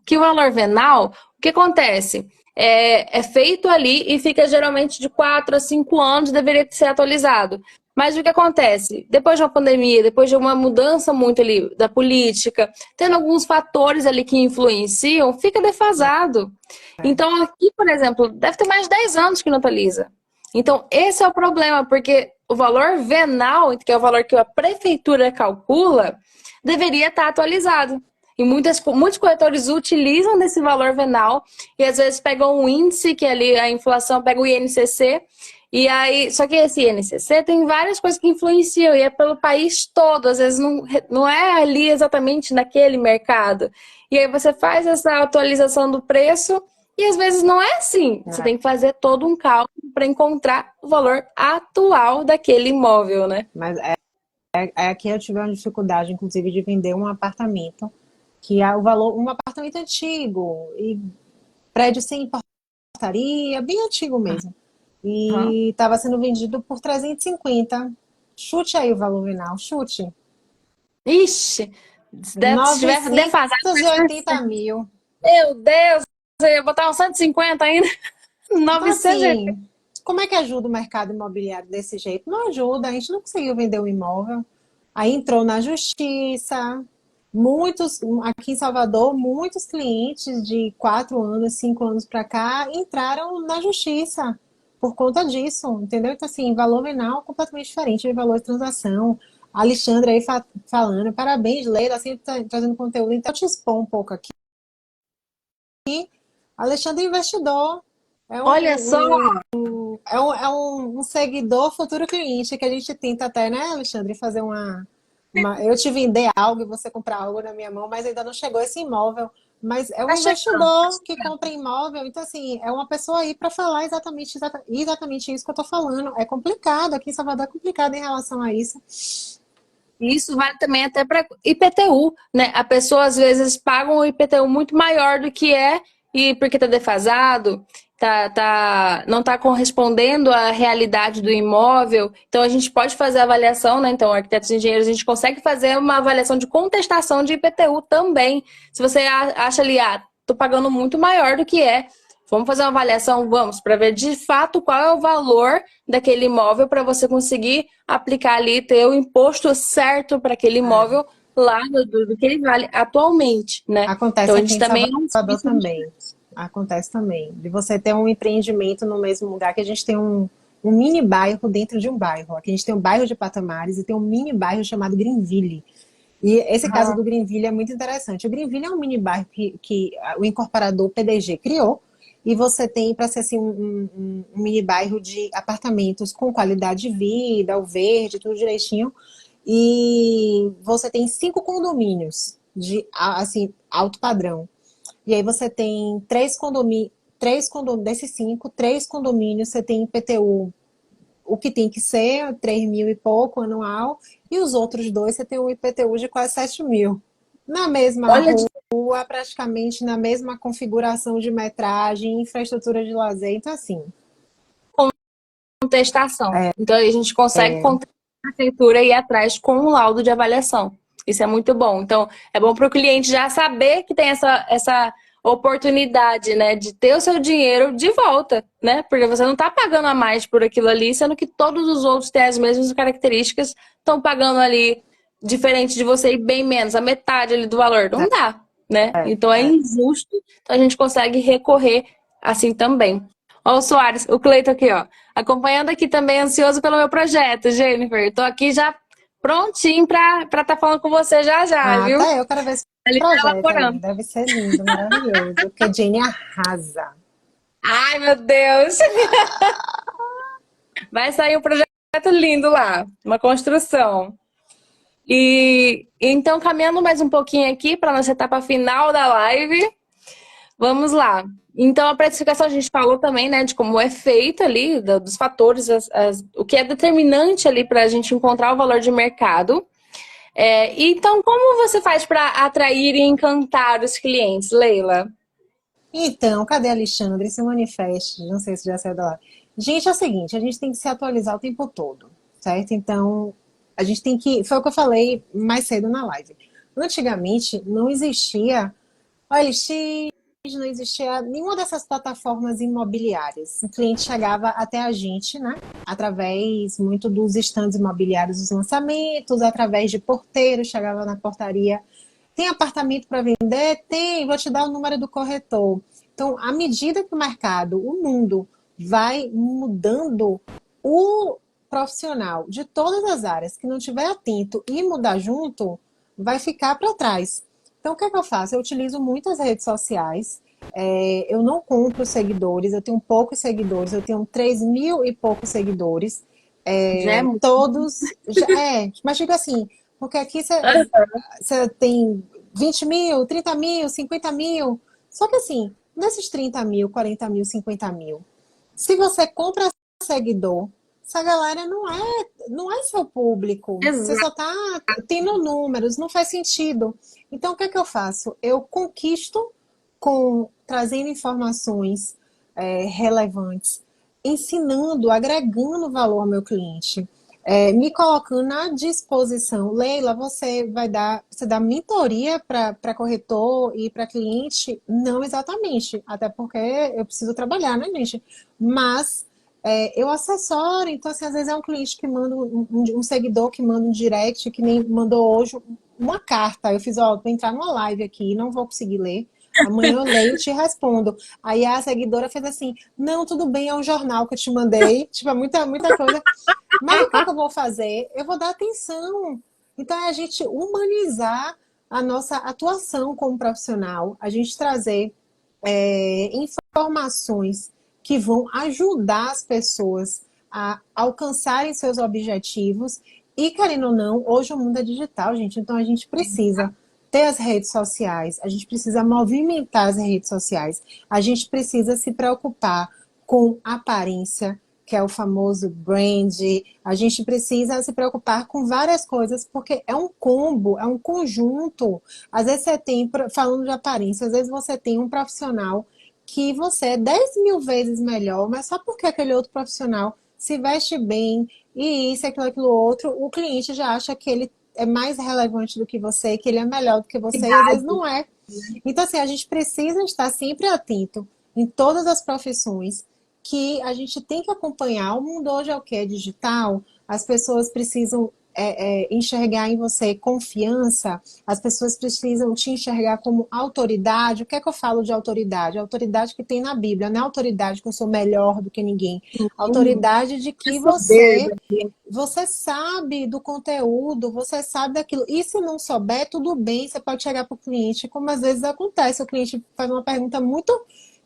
que o valor venal, o que acontece? É feito ali e fica geralmente de 4 a 5 anos, deveria ser atualizado. Mas o que acontece? Depois de uma pandemia, depois de uma mudança muito ali da política, tendo alguns fatores ali que influenciam, fica defasado. É. Então, aqui, por exemplo, deve ter mais de 10 anos que não atualiza. Então, esse é o problema, porque o valor venal, que é o valor que a prefeitura calcula, deveria estar atualizado. E muitos corretores utilizam desse valor venal e às vezes pegam um índice, que é ali a inflação, pega o INCC, e aí, só que esse INCC tem várias coisas que influenciam e é pelo país todo, às vezes não é ali exatamente naquele mercado. E aí você faz essa atualização do preço e às vezes não é assim. Você É. tem que fazer todo um cálculo para encontrar o valor atual daquele imóvel, né? Mas aqui eu tive uma dificuldade, inclusive, de vender um apartamento, que é o valor, um apartamento antigo, e prédio sem portaria, bem antigo mesmo. Uhum. E estava sendo vendido por 350. Chute aí o valor venal, chute. Ixi, se tiver defasado, 980 mil. meu Deus, eu ia botar uns 150 ainda. Então, 980. assim, como é que ajuda o mercado imobiliário desse jeito? Não ajuda, a gente não conseguiu vender o imóvel. Aí entrou na justiça. Muitos, aqui em Salvador, muitos clientes de 4 anos, 5 anos para cá entraram na justiça por conta disso, entendeu? Então, assim, valor venal completamente diferente de valor de transação. Alexandre aí falando, parabéns, Leila, sempre trazendo conteúdo. Então, eu te expor um pouco aqui. Alexandre é investidor, é Olha só, um seguidor, futuro cliente, que a gente tenta até, né, Alexandre, fazer eu te vender algo e você comprar algo na minha mão, mas ainda não chegou esse imóvel. Mas é um tá chegando. investidor que compra imóvel, então assim, é uma pessoa aí para falar exatamente isso que eu tô falando. É complicado, aqui em Salvador é complicado em relação a isso. E isso vale também até para IPTU, né? A pessoa às vezes paga um IPTU muito maior do que é, e porque está defasado, não está correspondendo à realidade do imóvel. Então a gente pode fazer a avaliação, né? Então, arquitetos e engenheiros, a gente consegue fazer uma avaliação de contestação de IPTU também. Se você acha ali, tô pagando muito maior do que é. Vamos fazer uma avaliação, vamos, para ver de fato qual é o valor daquele imóvel para você conseguir aplicar ali, ter o imposto certo para aquele É. imóvel lá do que ele vale atualmente, né? Então Acontece a aqui gente em também é um Salvador serviço que a gente também. Acontece também. De você ter um empreendimento no mesmo lugar, que a gente tem um mini bairro dentro de um bairro. Aqui a gente tem um bairro de Patamares e tem um mini bairro chamado Greenville. E esse caso faz. do Greenville é muito interessante. O Greenville é um mini bairro que o incorporador PDG criou. E você tem para ser assim, um mini bairro de apartamentos com qualidade de vida, o verde, tudo direitinho. E você tem 5 condomínios de assim, alto padrão. E aí você tem desses 5, 3 condomínios, você tem IPTU, o que tem que ser, 3 mil e pouco anual, e os outros dois você tem um IPTU de quase 7 mil. Na mesma Olha rua, praticamente na mesma configuração de metragem, infraestrutura de lazer, então assim, contestação. Então a gente consegue contestar a prefeitura e ir atrás com um laudo de avaliação. Isso é muito bom. Então é bom para o cliente já saber que tem essa oportunidade, né, de ter o seu dinheiro de volta, né? Porque você não está pagando a mais por aquilo ali, sendo que todos os outros têm as mesmas características, estão pagando ali diferente de você e bem menos, a metade ali do valor. Não dá, né? Então é injusto. Então a gente consegue recorrer assim também. Ó, o Soares, o Cleito aqui, ó. Acompanhando aqui também, ansioso pelo meu projeto, Jennifer. Tô aqui já prontinho para estar falando com você já já, Ah, viu? até eu quero ver esse Ele tá projeto aí. elaborando. Deve ser lindo, maravilhoso. Porque a Jane arrasa. Ai, meu Deus! Vai sair um projeto lindo lá, uma construção. E então, caminhando mais um pouquinho aqui para nossa etapa final da live, vamos lá. Então, a precificação a gente falou também, né, de como é feita ali, dos fatores, o que é determinante ali para a gente encontrar o valor de mercado. Então, como você faz para atrair e encantar os clientes, Leila? Então, cadê a Alexandre? Se manifeste. Não sei se já saiu da lá. Gente, é o seguinte, a gente tem que se atualizar o tempo todo, certo? Então, a gente tem que. Foi o que eu falei mais cedo na live. Antigamente, não existia OLX, não existia nenhuma dessas plataformas imobiliárias. O cliente chegava até a gente, né? Através muito dos estandes imobiliários, dos lançamentos, através de porteiros, chegava na portaria. Tem apartamento para vender? Tem, vou te dar o número do corretor. Então, à medida que o mercado, o mundo, vai mudando, o profissional de todas as áreas que não estiver atento e mudar junto, vai ficar para trás. Então, o que é que eu faço? Eu utilizo muitas redes sociais. Eu não compro seguidores, eu tenho poucos seguidores, eu tenho 3 mil e poucos seguidores. Já é muito. Todos. Mas digo assim, porque aqui você tem 20 mil, 30 mil, 50 mil. Só que assim, nesses 30 mil, 40 mil, 50 mil, se você compra seguidor, essa galera não é seu público. Você só Exato. está tendo números, não faz sentido. Então, o que é que eu faço? Eu conquisto trazendo informações relevantes, ensinando, agregando valor ao meu cliente. Me colocando à disposição. Leila, você dá mentoria para corretor e para cliente? Não exatamente, até porque eu preciso trabalhar, né, gente? Mas eu assessoro, então assim, às vezes é um cliente que manda um seguidor que manda um direct, que nem mandou hoje uma carta. Eu fiz, ó, vou entrar numa live aqui, não vou conseguir ler. Amanhã eu leio e te respondo. Aí a seguidora fez assim: não, tudo bem, é um jornal que eu te mandei. Tipo, é muita, muita coisa. Mas o que é que eu vou fazer? Eu vou dar atenção. Então, é a gente humanizar a nossa atuação como profissional, a gente trazer informações que vão ajudar as pessoas a alcançarem seus objetivos. E, querendo ou não, hoje o mundo é digital, gente, então a gente precisa ter as redes sociais, a gente precisa movimentar as redes sociais, a gente precisa se preocupar com aparência, que é o famoso brand. A gente precisa se preocupar com várias coisas, porque é um combo, é um conjunto. Às vezes você tem, falando de aparência, às vezes você tem um profissional que você é 10 mil vezes melhor, mas só porque aquele outro profissional se veste bem e isso, aquilo outro, o cliente já acha que ele é mais relevante do que você, que ele é melhor do que você, e às vezes Verdade. não é. Então, assim, a gente precisa estar sempre atento em todas as profissões, que a gente tem que acompanhar. O mundo hoje é o que? É digital. As pessoas precisam enxergar em você confiança, as pessoas precisam te enxergar como autoridade. O que é que eu falo de autoridade? A autoridade que tem na Bíblia, não é a autoridade que eu sou melhor do que ninguém. A autoridade de que Soberba. você sabe do conteúdo, você sabe daquilo. E se não souber, tudo bem, você pode chegar para o cliente, como às vezes acontece. O cliente faz uma pergunta muito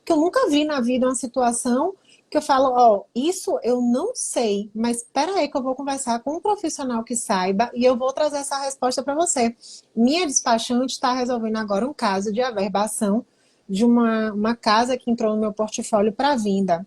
que eu nunca vi na vida, uma situação que eu falo, ó, isso eu não sei, mas espera aí que eu vou conversar com um profissional que saiba e eu vou trazer essa resposta para você. Minha despachante está resolvendo agora um caso de averbação de uma casa que entrou no meu portfólio para venda.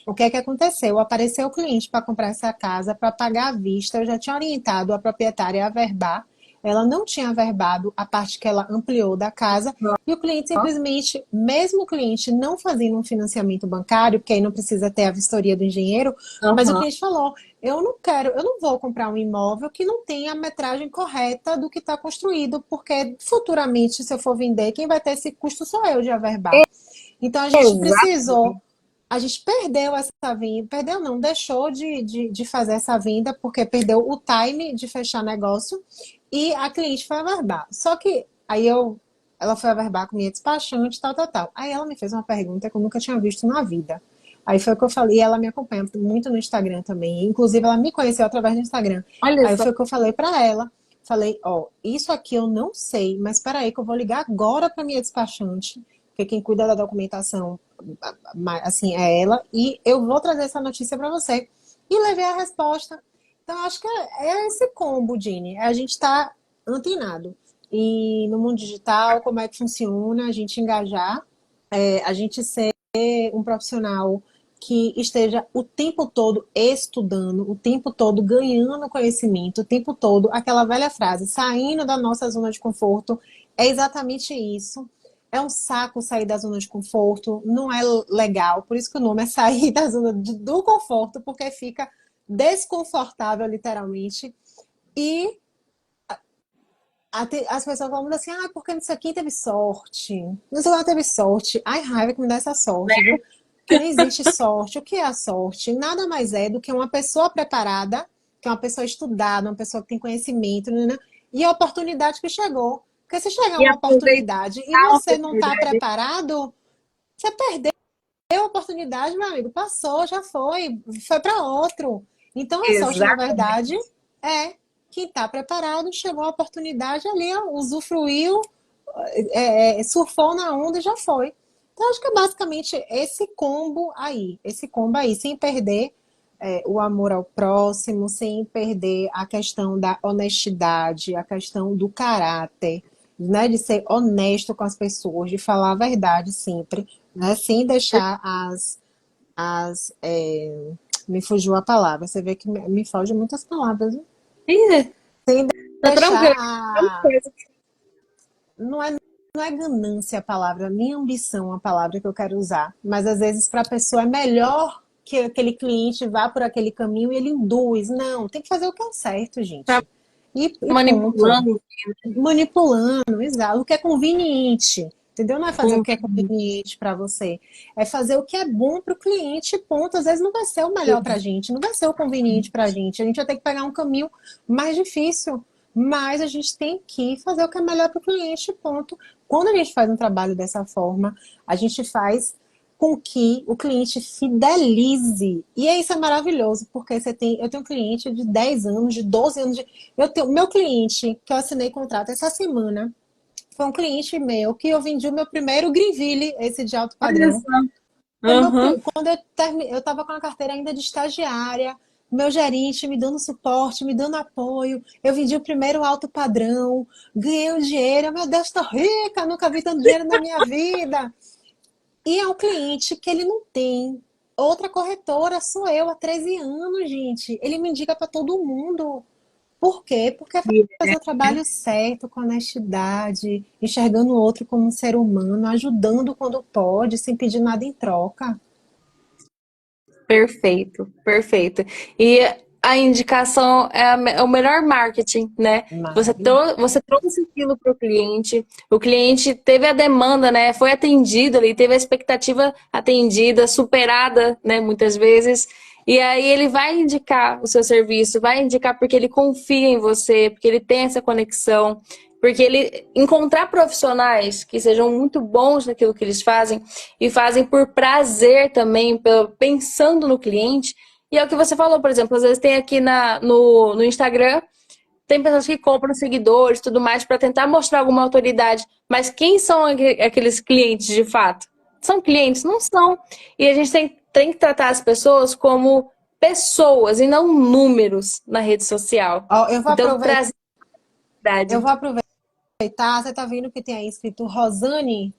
O que é que aconteceu? Apareceu o cliente para comprar essa casa, para pagar à vista. Eu já tinha orientado a proprietária a averbar. Ela não tinha averbado a parte que ela ampliou da casa. E o cliente simplesmente, mesmo o cliente não fazendo um financiamento bancário, porque aí não precisa ter a vistoria do engenheiro, mas o Aham. cliente falou: eu não quero, eu não vou comprar um imóvel que não tenha a metragem correta do que está construído, porque futuramente, se eu for vender, quem vai ter esse custo sou eu de averbar. Então a gente precisou, Exato. a gente perdeu essa venda, perdeu não, deixou de fazer essa venda porque perdeu o time de fechar negócio e a cliente foi averbar. Só que aí ela foi averbar com minha despachante, tal, tal, tal. Aí ela me fez uma pergunta que eu nunca tinha visto na vida. Aí foi o que eu falei, e ela me acompanha muito no Instagram também. Inclusive, ela me conheceu através do Instagram. Olha Aí só. foi o que eu falei pra ela. Falei, ó, isso aqui eu não sei, mas peraí que eu vou ligar agora pra minha despachante, porque quem cuida da documentação, assim, é ela, e eu vou trazer essa notícia pra você. E levei a resposta. Então, acho que é esse combo, Dini. É a gente estar antenado. E no mundo digital, como é que funciona, a gente engajar, a gente ser um profissional que esteja o tempo todo estudando, o tempo todo ganhando conhecimento, o tempo todo, aquela velha frase, saindo da nossa zona de conforto, é exatamente isso. É um saco sair da zona de conforto, não é legal, por isso que o nome é sair da zona do conforto, porque fica desconfortável, literalmente. E as pessoas falam assim, ah, porque não sei quem teve sorte. Não sei quem teve sorte. Ai, raiva que me dá essa sorte, viu? Que não existe sorte. O que é a sorte? Nada mais é do que uma pessoa preparada, que é uma pessoa estudada, uma pessoa que tem conhecimento, né? E a oportunidade que chegou. Porque se chegar E uma aproveitar oportunidade e a você não está oportunidade. preparado, você perdeu a oportunidade, meu amigo. Passou, já foi para outro. Então a sorte, na verdade, Exatamente. é quem está preparado, chegou a oportunidade ali, ó, usufruiu, surfou na onda e já foi. Então, acho que é basicamente esse combo aí, sem perder o amor ao próximo, sem perder a questão da honestidade, a questão do caráter, né, de ser honesto com as pessoas, de falar a verdade sempre, né, sem deixar me fugiu a palavra, você vê que me foge muitas palavras, né? Ih, Sem tá deixar tranquilo. não é, não é ganância a palavra, nem ambição a palavra que eu quero usar, mas às vezes para a pessoa é melhor que aquele cliente vá por aquele caminho e ele induz. Não, tem que fazer o que é certo, Tá gente. E ponto. manipulando Manipulando, exato. O que é conveniente, entendeu? Não é fazer o com que é conveniente para você, é fazer o que é bom para o cliente, ponto. Às vezes não vai ser o melhor para a gente, não vai ser o conveniente para a gente vai ter que pegar um caminho mais difícil, mas a gente tem que fazer o que é melhor para o cliente, ponto. Quando a gente faz um trabalho dessa forma, a gente faz com que o cliente fidelize. E isso é maravilhoso, porque eu tenho um cliente de 10 anos, de 12 anos. Eu tenho, meu cliente, que eu assinei contrato essa semana, foi um cliente meu que eu vendi o meu primeiro Greenville, esse de alto olha padrão. só. Foi Aham. quando eu estava com a carteira ainda de estagiária, meu gerente me dando suporte, me dando apoio. Eu vendi o primeiro alto padrão, ganhei o dinheiro. Meu Deus, estou rica, nunca vi tanto dinheiro na minha vida. E é um cliente que ele não tem. Outra corretora sou eu há 13 anos, gente. Ele me indica para todo mundo. Por quê? Porque é fazer o trabalho certo, com honestidade, enxergando o outro como um ser humano, ajudando quando pode, sem pedir nada em troca. Perfeito, perfeito. E a indicação é, é o melhor marketing, né? Maravilhoso. Você trouxe aquilo para o cliente teve a demanda, né? Foi atendido ali, teve a expectativa atendida, superada, né? Muitas vezes. E aí ele vai indicar o seu serviço, vai indicar porque ele confia em você, porque ele tem essa conexão, porque ele encontrar profissionais que sejam muito bons naquilo que eles fazem e fazem por prazer também, pensando no cliente. E é o que você falou, por exemplo, às vezes tem aqui no Instagram, tem pessoas que compram seguidores, tudo mais, para tentar mostrar alguma autoridade. Mas quem são aqueles clientes de fato? São clientes? Não são. E a gente tem que tratar as pessoas como pessoas e não números na rede social. Ó, Então, trazer eu verdade. vou aproveitar. Você tá vendo que tem aí escrito Rosane?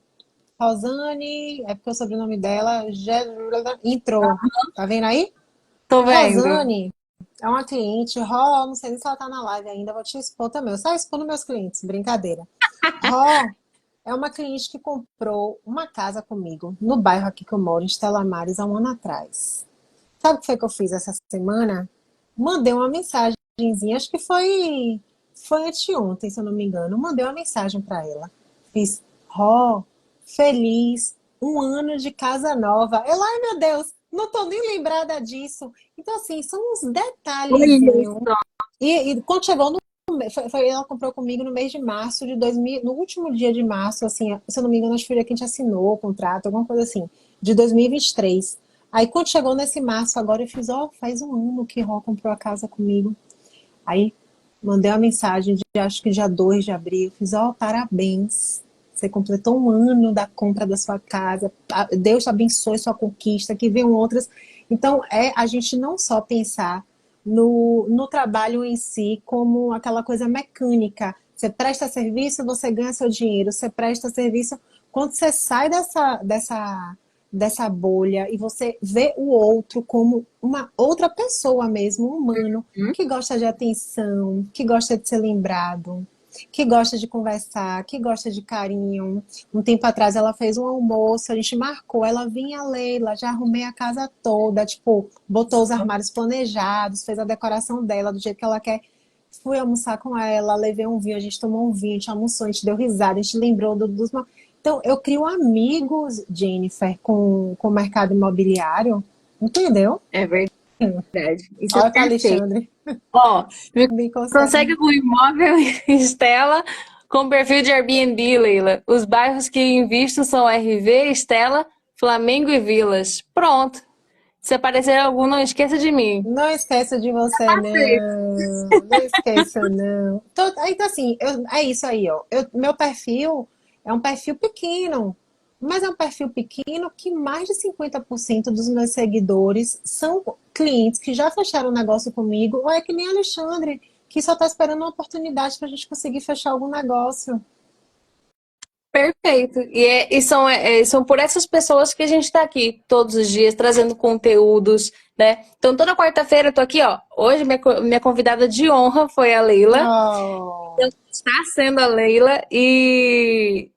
Rosane, é porque o sobrenome dela entrou. Tá vendo aí? Tô vendo. Rosane é uma cliente. Ró, não sei nem se ela tá na live ainda, vou te expor também. Eu só expondo meus clientes, brincadeira. Ró é uma cliente que comprou uma casa comigo no bairro aqui que eu moro, em Estela Maris, há um ano atrás. Sabe o que foi que eu fiz essa semana? Mandei uma mensagenzinha, acho que foi anteontem, se eu não me engano. Mandei uma mensagem para ela. Fiz, Ró, feliz, um ano de casa nova. Ela, ai meu Deus, não tô nem lembrada disso. Então, assim, são uns Olha detalhezinhos. só. E quando chegou no. Ela comprou comigo no mês de março de 2000, no último dia de março, assim, se eu não me engano, acho que foi o dia que a gente assinou o contrato, alguma coisa assim, de 2023. Aí quando chegou nesse março agora, eu fiz, ó, faz um ano que Ró comprou a casa comigo. Aí mandei uma mensagem de acho que dia 2 de abril. Fiz, ó, parabéns. Você completou um ano da compra da sua casa. Deus te abençoe sua conquista, que venham outras. Então, é a gente não só pensar no trabalho em si como aquela coisa mecânica. Você presta serviço, você ganha seu dinheiro. Você presta serviço. Quando você sai dessa bolha e você vê o outro como uma outra pessoa mesmo, um humano, que gosta de atenção, que gosta de ser lembrado, que gosta de conversar, que gosta de carinho. Um tempo atrás ela fez um almoço, a gente marcou, ela vinha, Leila, já arrumei a casa toda, tipo, botou os armários planejados, fez a decoração dela do jeito que ela quer. Fui almoçar com ela, levei um vinho, a gente tomou um vinho, a gente almoçou, a gente deu risada, a gente lembrou dos... Então, eu crio amigos, Jennifer, com o mercado imobiliário, entendeu? É verdade. Isso é Olha para perfeito. Alexandre, Ó, me me consegue. consegue um imóvel em Estela com perfil de Airbnb, Leila. Os bairros que invisto são RV, Estela, Flamengo e Vilas. Pronto. Se aparecer algum, não esqueça de mim. Não esqueça de você, não. Não esqueça, não. Então, assim, é isso aí, ó. Meu perfil é um perfil pequeno, mas é um perfil pequeno que mais de 50% dos meus seguidores são clientes que já fecharam negócio comigo, ou é que nem Alexandre, que só está esperando uma oportunidade para a gente conseguir fechar algum negócio. Perfeito. E são por essas pessoas que a gente está aqui todos os dias, trazendo conteúdos, né? Então, toda quarta-feira eu tô aqui, ó. Hoje, minha convidada de honra foi a Leila. Oh, Está sendo a Leila. E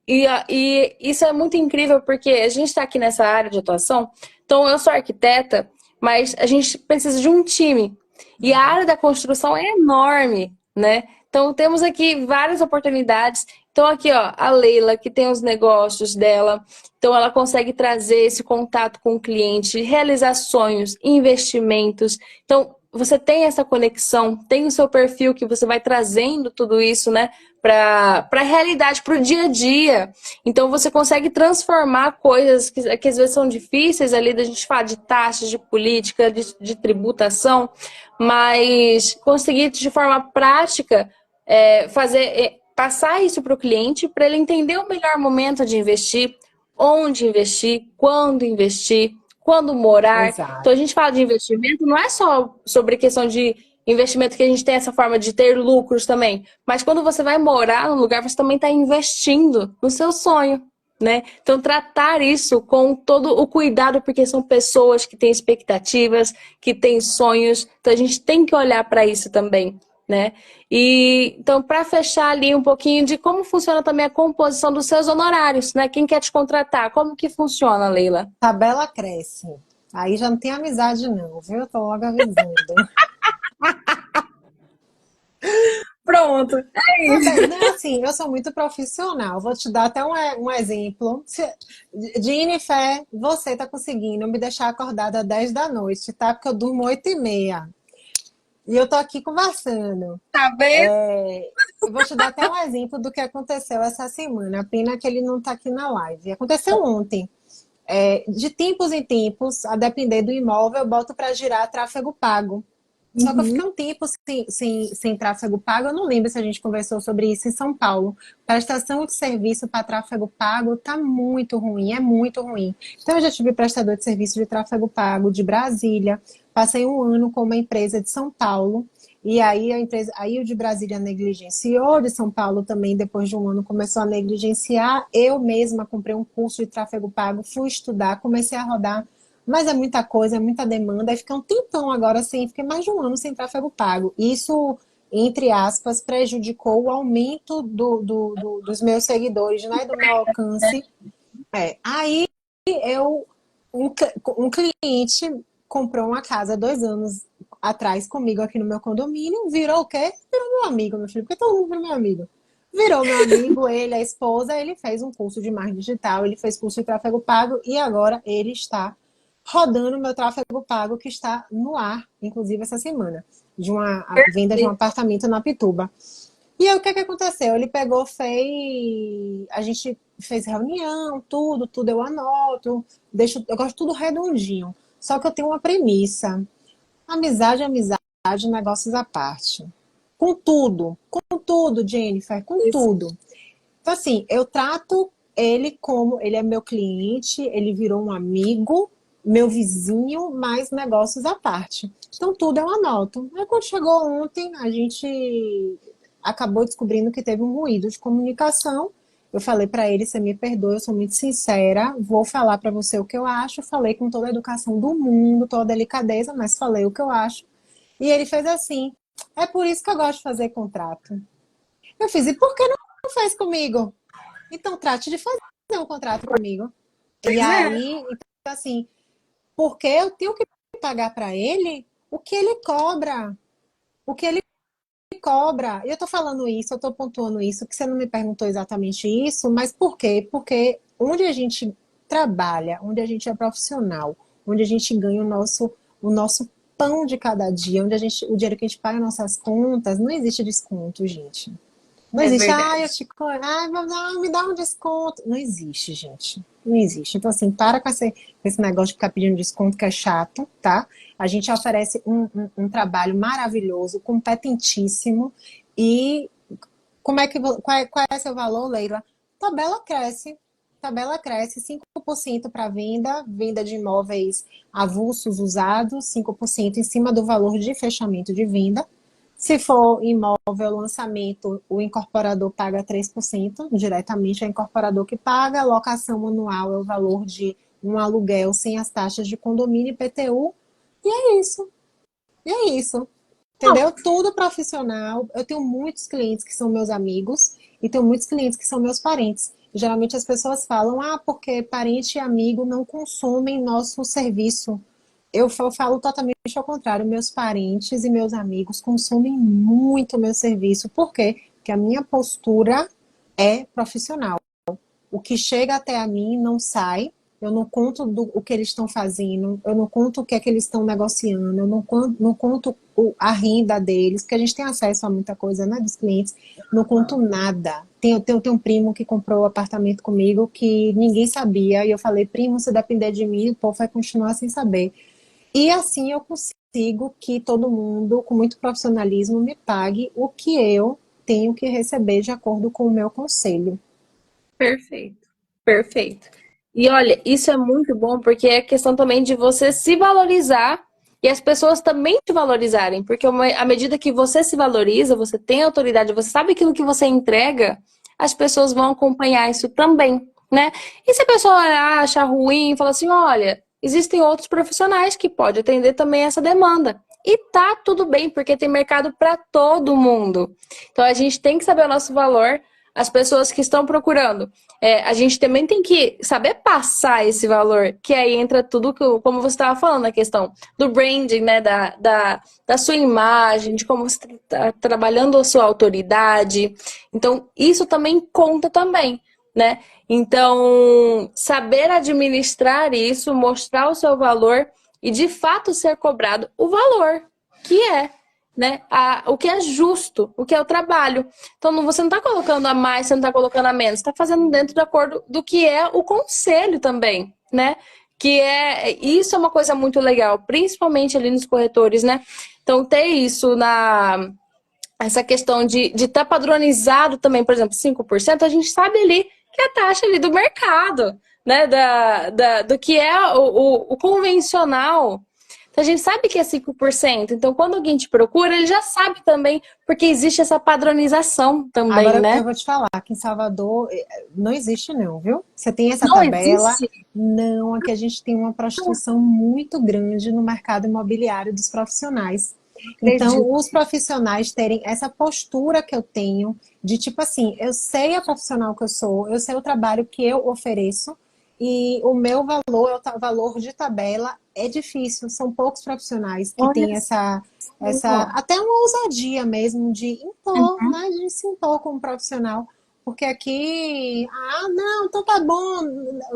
isso é muito incrível, porque a gente está aqui nessa área de atuação. Então, eu sou arquiteta, mas a gente precisa de um time. E a área da construção é enorme, né? Então, temos aqui várias oportunidades. Então, aqui, ó, a Leila, que tem os negócios dela. Então, ela consegue trazer esse contato com o cliente, realizar sonhos, investimentos. Então, você tem essa conexão, tem o seu perfil que você vai trazendo tudo isso, né, para a realidade, para o dia a dia. Então, você consegue transformar coisas que às vezes são difíceis ali, da gente falar de taxas, de política, de tributação, mas conseguir de forma prática passar isso para o cliente, para ele entender o melhor momento de investir, onde investir, quando morar. Então, a exato. gente fala de investimento, não é só sobre questão de investimento que a gente tem essa forma de ter lucros também, mas quando você vai morar num lugar, você também está investindo no seu sonho, né? Então, tratar isso com todo o cuidado, porque são pessoas que têm expectativas, que têm sonhos, então a gente tem que olhar para isso também, né? E então, para fechar ali um pouquinho de como funciona também a composição dos seus honorários, né? Quem quer te contratar, como que funciona, Leila? Tabela cresce. Aí já não tem amizade, não, viu? Eu tô logo avisando. Pronto, é isso. Não, assim, eu sou muito profissional. Vou te dar até um exemplo. Jennifer, você tá conseguindo me deixar acordada às 10 da noite, tá? Porque eu durmo 8h30. E eu tô aqui conversando. Tá vendo? Eu vou te dar até um exemplo do que aconteceu essa semana. A pena que ele não tá aqui na live. Aconteceu ontem. De tempos em tempos, a depender do imóvel, eu boto para girar tráfego pago. Só que eu Uhum. fiquei um tempo sem tráfego pago. Eu não lembro se a gente conversou sobre isso em São Paulo. Prestação de serviço para tráfego pago tá muito ruim, é muito ruim. Então, eu já tive prestador de serviço de tráfego pago de Brasília. Passei um ano com uma empresa de São Paulo. E aí aí o de Brasília negligenciou, de São Paulo também, depois de um ano, começou a negligenciar. Eu mesma comprei um curso de tráfego pago, fui estudar, comecei a rodar, mas é muita coisa, é muita demanda. Aí fiquei um tempão agora sem, fiquei mais de um ano sem tráfego pago. Isso, entre aspas, prejudicou o aumento dos meus seguidores, né, do meu alcance. Aí eu, um cliente comprou uma casa 2 anos atrás comigo aqui no meu condomínio, virou o quê? Virou meu amigo, meu filho, porque todo mundo virou meu amigo. Virou meu amigo, ele, a esposa, ele fez um curso de marketing digital, ele fez curso de tráfego pago e agora ele está rodando meu tráfego pago que está no ar, inclusive essa semana, de uma a venda de um apartamento na Pituba. E aí o que é que aconteceu? Ele pegou, fez. A gente fez reunião, tudo eu anoto, deixo, eu gosto tudo redondinho. Só que eu tenho uma premissa. Amizade é amizade, negócios à parte. Com tudo, Jennifer, com Isso. tudo. Então, assim, eu trato ele como ele é meu cliente, ele virou um amigo, meu vizinho, mas negócios à parte. Então, tudo eu anoto. Aí, quando chegou ontem, a gente acabou descobrindo que teve um ruído de comunicação. Eu falei para ele, você me perdoa, eu sou muito sincera, vou falar para você o que eu acho. Falei com toda a educação do mundo, toda a delicadeza, mas falei o que eu acho. E ele fez assim, é por isso que eu gosto de fazer contrato. Eu fiz, e por que não fez comigo? Então, trate de fazer um contrato comigo. E Pois é. aí, então, assim, porque eu tenho que pagar para ele o que ele cobra. O que ele cobra. Eu tô falando isso, eu tô pontuando isso, que você não me perguntou exatamente isso, mas por quê? Porque onde a gente trabalha, onde a gente é profissional, onde a gente ganha o nosso pão de cada dia, onde a gente, o dinheiro que a gente paga nossas contas, não existe desconto, gente. Não É existe, eu verdade. te me dá um desconto. Não existe, gente. Não existe. Então, assim, para com esse negócio de ficar pedindo desconto, que é chato, tá? A gente oferece um trabalho maravilhoso, competentíssimo. E qual é seu valor, Leila? Tabela cresce. Tabela cresce 5% para venda de imóveis avulsos usados, 5% em cima do valor de fechamento de venda. Se for imóvel lançamento, o incorporador paga 3%, diretamente é o incorporador que paga. A locação anual é o valor de um aluguel sem as taxas de condomínio e IPTU. E é isso. E é isso. Não, Entendeu? Tudo profissional. Eu tenho muitos clientes que são meus amigos e tenho muitos clientes que são meus parentes. Geralmente as pessoas falam, porque parente e amigo não consomem nosso serviço. Eu falo totalmente ao contrário. Meus parentes e meus amigos consomem muito o meu serviço. Por quê? Porque a minha postura é profissional. O que chega até a mim não sai. Eu não conto o que eles estão fazendo, eu não conto o que é que eles estão negociando, eu não conto a renda deles, porque a gente tem acesso a muita coisa, né, dos clientes. Não conto nada. Tenho um primo que comprou um apartamento comigo que ninguém sabia, e eu falei, primo, se depender de mim, o povo vai continuar sem saber. E assim eu consigo que todo mundo, com muito profissionalismo, me pague o que eu tenho que receber de acordo com o meu conselho. perfeito. Perfeito. E olha, isso é muito bom porque é questão também de você se valorizar e as pessoas também te valorizarem. Porque à medida que você se valoriza, você tem autoridade, você sabe aquilo que você entrega, as pessoas vão acompanhar isso também, né? E se a pessoa acha ruim, fala assim, olha, existem outros profissionais que podem atender também essa demanda. E tá tudo bem, porque tem mercado para todo mundo. Então a gente tem que saber o nosso valor, as pessoas que estão procurando. A gente também tem que saber passar esse valor, que aí entra tudo, como você estava falando, a questão do branding, né, da sua imagem, de como você está trabalhando a sua autoridade. Então, isso também conta também, né? Então, saber administrar isso, mostrar o seu valor e, de fato, ser cobrado o valor que é, né? O que é justo, o que é o trabalho. Então, você não está colocando a mais, você não está colocando a menos, está fazendo dentro de acordo do que é o conselho também, né? Isso é uma coisa muito legal, principalmente ali nos corretores, né? Então, ter isso essa questão de estar padronizado também, por exemplo, 5%, a gente sabe ali que é a taxa ali do mercado, né? Do que é o convencional. Então, a gente sabe que é 5%. Então, quando alguém te procura, ele já sabe também, porque existe essa padronização também, Agora eu né? vou te falar, aqui em Salvador não existe não, viu? Você tem essa Não tabela? existe. Não, aqui a gente tem uma prostituição muito grande no mercado imobiliário dos profissionais. Então, Acredito. os profissionais terem essa postura que eu tenho, de tipo assim, eu sei a profissional que eu sou, eu sei o trabalho que eu ofereço, e o meu valor, o valor de tabela, é difícil. São poucos profissionais que Olha têm essa só. até uma ousadia mesmo de impor, né? De se impor como profissional. Porque aqui, não, então tá bom.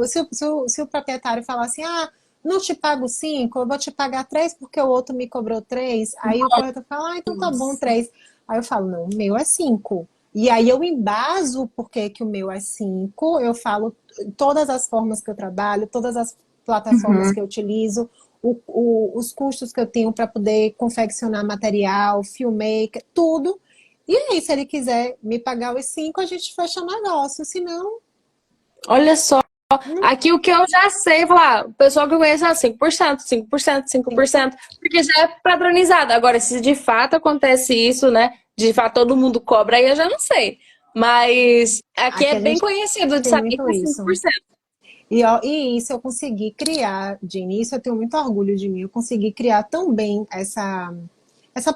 Se o proprietário falar assim, não te pago 5, eu vou te pagar 3 porque o outro me cobrou 3. Aí o corretor fala, então tá bom, Nossa. 3. Aí eu falo, não, o meu é 5. E aí eu embaso porque que o meu é 5. Eu falo todas as formas que eu trabalho, todas as plataformas que eu utilizo, os custos que eu tenho para poder confeccionar material, filmmaker, tudo. E aí, se ele quiser me pagar os 5, a gente fecha negócio. Se não, Olha só. Aqui o que eu já sei, falar, o pessoal que eu conheço é 5%, 5%, 5%, porque já é padronizado. Agora, se de fato acontece isso, né? De fato todo mundo cobra, aí eu já não sei. Mas aqui aqui é a bem gente conhecido de tem saber que muito é isso. 5%. E isso eu consegui criar, Jenny, isso eu tenho muito orgulho de mim. Eu consegui criar tão bem essa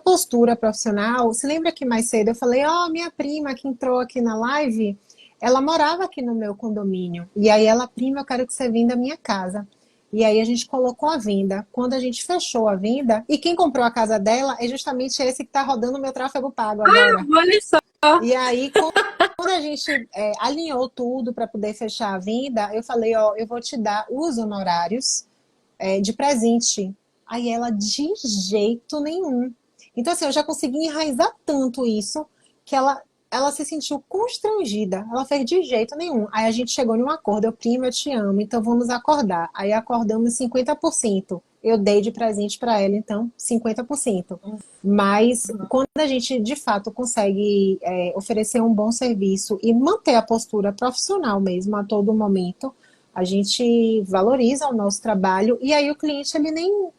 postura profissional. Se lembra que mais cedo eu falei, minha prima que entrou aqui na live, ela morava aqui no meu condomínio. E aí ela, prima, eu quero que você venda a minha casa. E aí a gente colocou a venda. Quando a gente fechou a venda, e quem comprou a casa dela é justamente esse que está rodando o meu tráfego pago agora. Olha só. E aí, quando a gente alinhou tudo para poder fechar a venda, eu falei, eu vou te dar os honorários de presente. Aí ela, de jeito nenhum. Então, assim, eu já consegui enraizar tanto isso que ela se sentiu constrangida. Ela fez de jeito nenhum. Aí a gente chegou num acordo. Eu, prima, eu te amo, então vamos acordar. Aí acordamos 50%. Eu dei de presente para ela, então, 50%. Mas quando a gente, de fato, consegue oferecer um bom serviço e manter a postura profissional mesmo a todo momento, a gente valoriza o nosso trabalho e aí o cliente ele nem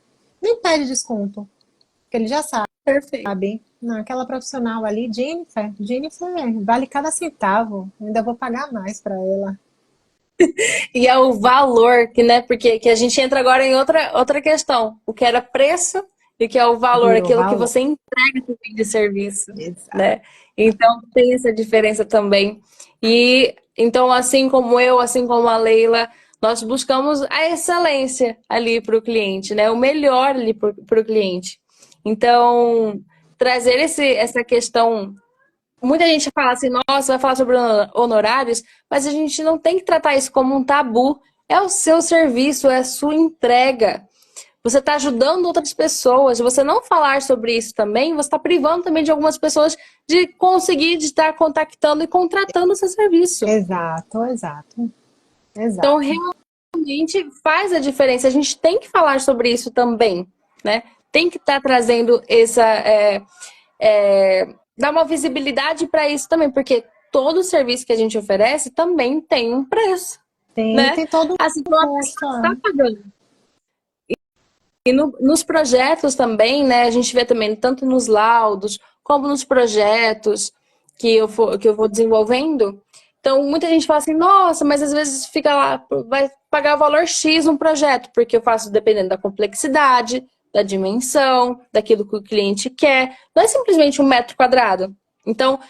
pede desconto, porque ele já Perfeito. sabe. Não, aquela profissional ali, Jennifer vale cada centavo, eu ainda vou pagar mais para ela. E é o valor que, né? Porque que a gente entra agora em outra questão. O que era preço e o que é o valor, Virou aquilo que valor. você entrega também de serviço, Exato. né? Então tem essa diferença também. E então, assim como eu, assim como a Leila, nós buscamos a excelência ali para o cliente, né? O melhor ali para o cliente. Então, trazer essa questão. Muita gente fala assim, nossa, vai falar sobre honorários, mas a gente não tem que tratar isso como um tabu. É o seu serviço, é a sua entrega. Você está ajudando outras pessoas. Se você não falar sobre isso também, você está privando também de algumas pessoas de conseguir, de estar contactando e contratando o seu serviço. Exato, exato, Então, exato. realmente faz a diferença. A gente tem que falar sobre isso também, né? Tem que estar trazendo dar uma visibilidade para isso também, porque todo serviço que a gente oferece também tem um preço, né? Tem todo Assim um como a custo. pessoa está pagando. E nos projetos também, né? A gente vê também tanto nos laudos como nos projetos que eu vou desenvolvendo. Então, muita gente fala assim, nossa, mas às vezes fica lá, vai pagar o valor X um projeto, porque eu faço dependendo da complexidade, da dimensão, daquilo que o cliente quer. Não é simplesmente um metro quadrado. Então,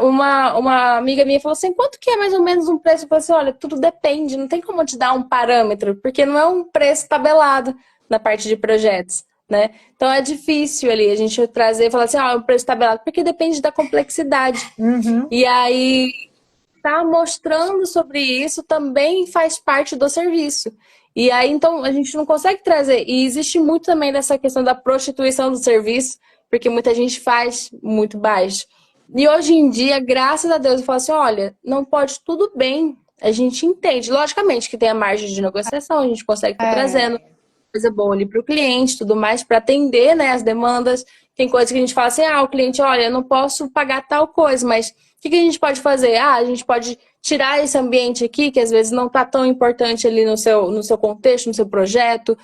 uma amiga minha falou assim, quanto que é mais ou menos um preço? Eu falei assim, olha, tudo depende, não tem como te dar um parâmetro, porque não é um preço tabelado na parte de projetos, né? Então é difícil ali a gente trazer e falar assim, é um preço tabelado, porque depende da complexidade. Uhum. E aí, tá mostrando sobre isso também faz parte do serviço. E aí, então, a gente não consegue trazer. E existe muito também dessa questão da prostituição do serviço, porque muita gente faz muito baixo. E hoje em dia, graças a Deus, eu falo assim: olha, não pode tudo bem. A gente entende. Logicamente que tem a margem de negociação, a gente consegue estar trazendo É, coisa boa ali para o cliente, tudo mais, para atender, né, as demandas. Tem coisa que a gente fala assim, o cliente, olha, eu não posso pagar tal coisa, mas o que a gente pode fazer? A gente pode tirar esse ambiente aqui, que às vezes não está tão importante ali no seu contexto, no seu projeto,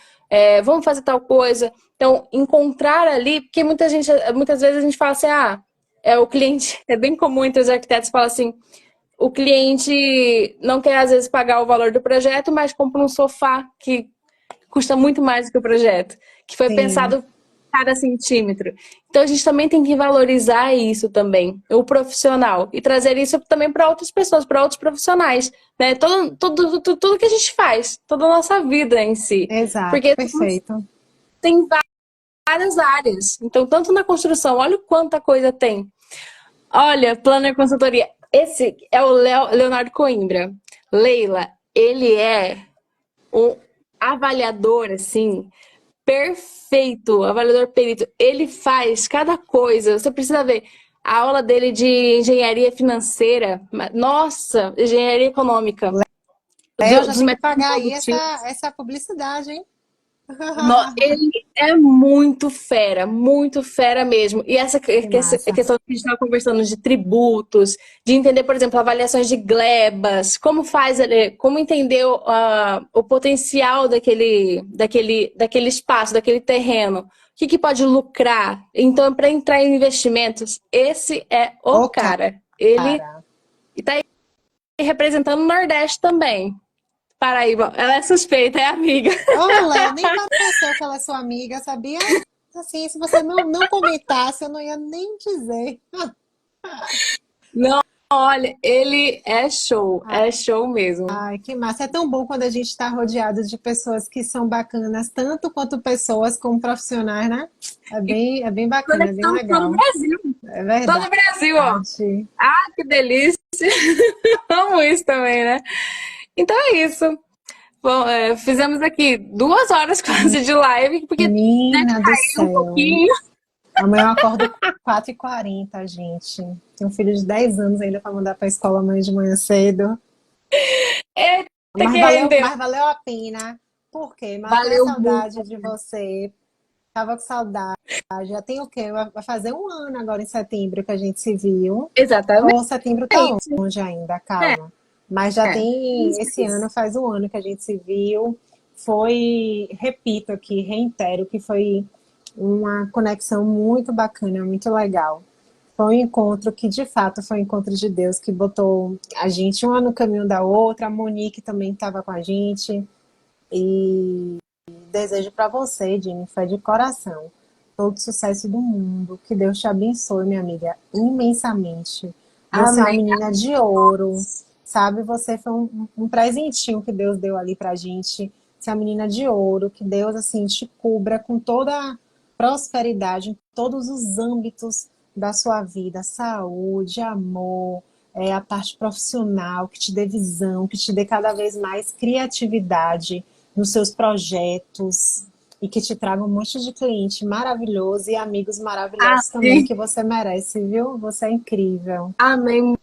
vamos fazer tal coisa. Então, encontrar ali, porque muitas vezes a gente fala assim, o cliente, é bem comum entre os arquitetos falar assim, o cliente não quer às vezes pagar o valor do projeto, mas compra um sofá que custa muito mais do que o projeto, que foi sim, pensado cada centímetro. Então a gente também tem que valorizar isso também, o profissional, e trazer isso também para outras pessoas, para outros profissionais, né? Tudo que a gente faz, toda a nossa vida em si. exato, Porque perfeito. tem várias áreas. Então, tanto na construção, olha o quanta coisa tem. Olha, Planner Consultoria. Esse é o Leonardo Coimbra. Leila, ele é um avaliador, assim, perfeito, avaliador perito. Ele faz cada coisa. Você precisa ver a aula dele de engenharia financeira. Nossa, engenharia econômica. Eu já dos tenho que métodos pagar aí produtivos. essa publicidade, hein? Ele é muito fera mesmo. E Que essa massa. questão que a gente estava conversando de tributos, de entender, por exemplo, avaliações de glebas, como faz, como entender o potencial daquele espaço, daquele terreno, o que pode lucrar. Então, para entrar em investimentos, esse é o Ô, cara. Ele cara. está aí representando o Nordeste também. Paraíba, ela é suspeita, é amiga. Ô, Léo, nem pareceu que ela é sua amiga, sabia? Assim, se você não comentasse, eu não ia nem dizer. Não, olha, ele é show mesmo. Ai, que massa. É tão bom quando a gente está rodeado de pessoas que são bacanas, tanto quanto pessoas como profissionais, né? E É bem bacana, é bem conectando todo o legal. Brasil. É Todo o verdade. Brasil, ó. Ah, que delícia. Amo isso também, né? Então é isso. Bom, fizemos aqui 2 horas quase de live, porque deve Menina do cair um céu. pouquinho. Amanhã eu acordo 4h40, gente. Tenho um filho de 10 anos ainda para mandar para a escola amanhã de manhã cedo. Eita, que rendeu. Mas valeu a pena. Por quê? Matei a Valeu muito. saudade de você. Tava com saudade. Já tem o quê? Vai fazer um ano agora em setembro que a gente se viu. Exatamente. Ou setembro tá longe ainda, calma. Mas já É. tem esse ano, faz um ano que a gente se viu. Foi, repito aqui, reitero, que foi uma conexão muito bacana, muito legal. Foi um encontro que, de fato, foi um encontro de Deus que botou a gente uma no caminho da outra. A Monique também estava com a gente. E desejo para você, Jennifer, de coração, todo o sucesso do mundo. Que Deus te abençoe, minha amiga, imensamente. Você é uma Amém. menina de ouro, sabe? Você foi um presentinho que Deus deu ali pra gente. Você é uma menina de ouro, que Deus, assim, te cubra com toda a prosperidade em todos os âmbitos da sua vida. Saúde, amor, a parte profissional, que te dê visão, que te dê cada vez mais criatividade nos seus projetos e que te traga um monte de cliente maravilhoso e amigos maravilhosos também Amém. que você merece, viu? Você é incrível. Amém.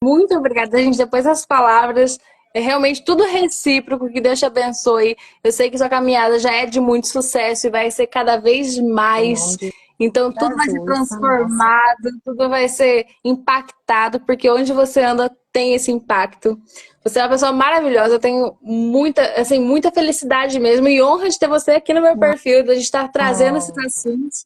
Muito obrigada, gente. Depois das palavras, é realmente tudo recíproco. Que Deus te abençoe. Eu sei que sua caminhada já é de muito sucesso e vai ser cada vez Em nome mais. de Então, tudo vai ser Jesus, a nossa. transformado, tudo vai ser impactado, porque onde você anda tem esse impacto. Você é uma pessoa maravilhosa. Eu tenho muita, assim, muita felicidade mesmo e honra de ter você aqui no meu perfil, de a gente estar trazendo esses Oh, assuntos.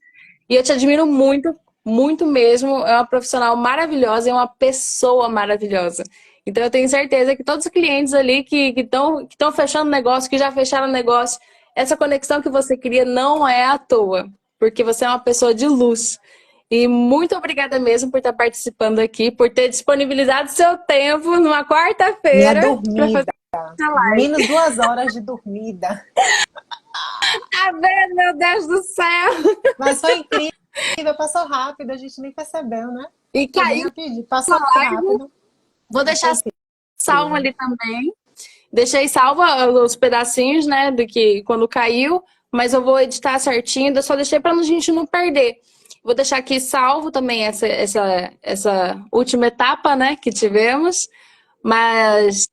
E eu te admiro muito, muito mesmo. É uma profissional maravilhosa e uma pessoa maravilhosa. Então eu tenho certeza que todos os clientes ali que estão fechando negócio, que já fecharam negócio, essa conexão que você cria não é à toa, porque você é uma pessoa de luz. E muito obrigada mesmo por estar participando aqui, por ter disponibilizado seu tempo numa minha quarta-feira para fazer dormida. essa live. Menos 2 horas de dormida. Tá vendo, meu Deus do céu? Mas foi incrível, passou rápido, a gente nem percebeu, né? E Foi bem caiu rapidinho, na passou live. rápido, Vou mas deixar foi salvo incrível. ali também. Deixei salva os pedacinhos, né, do que quando caiu, mas eu vou editar certinho, eu só deixei para a gente não perder. Vou deixar aqui salvo também essa última etapa, né, que tivemos, mas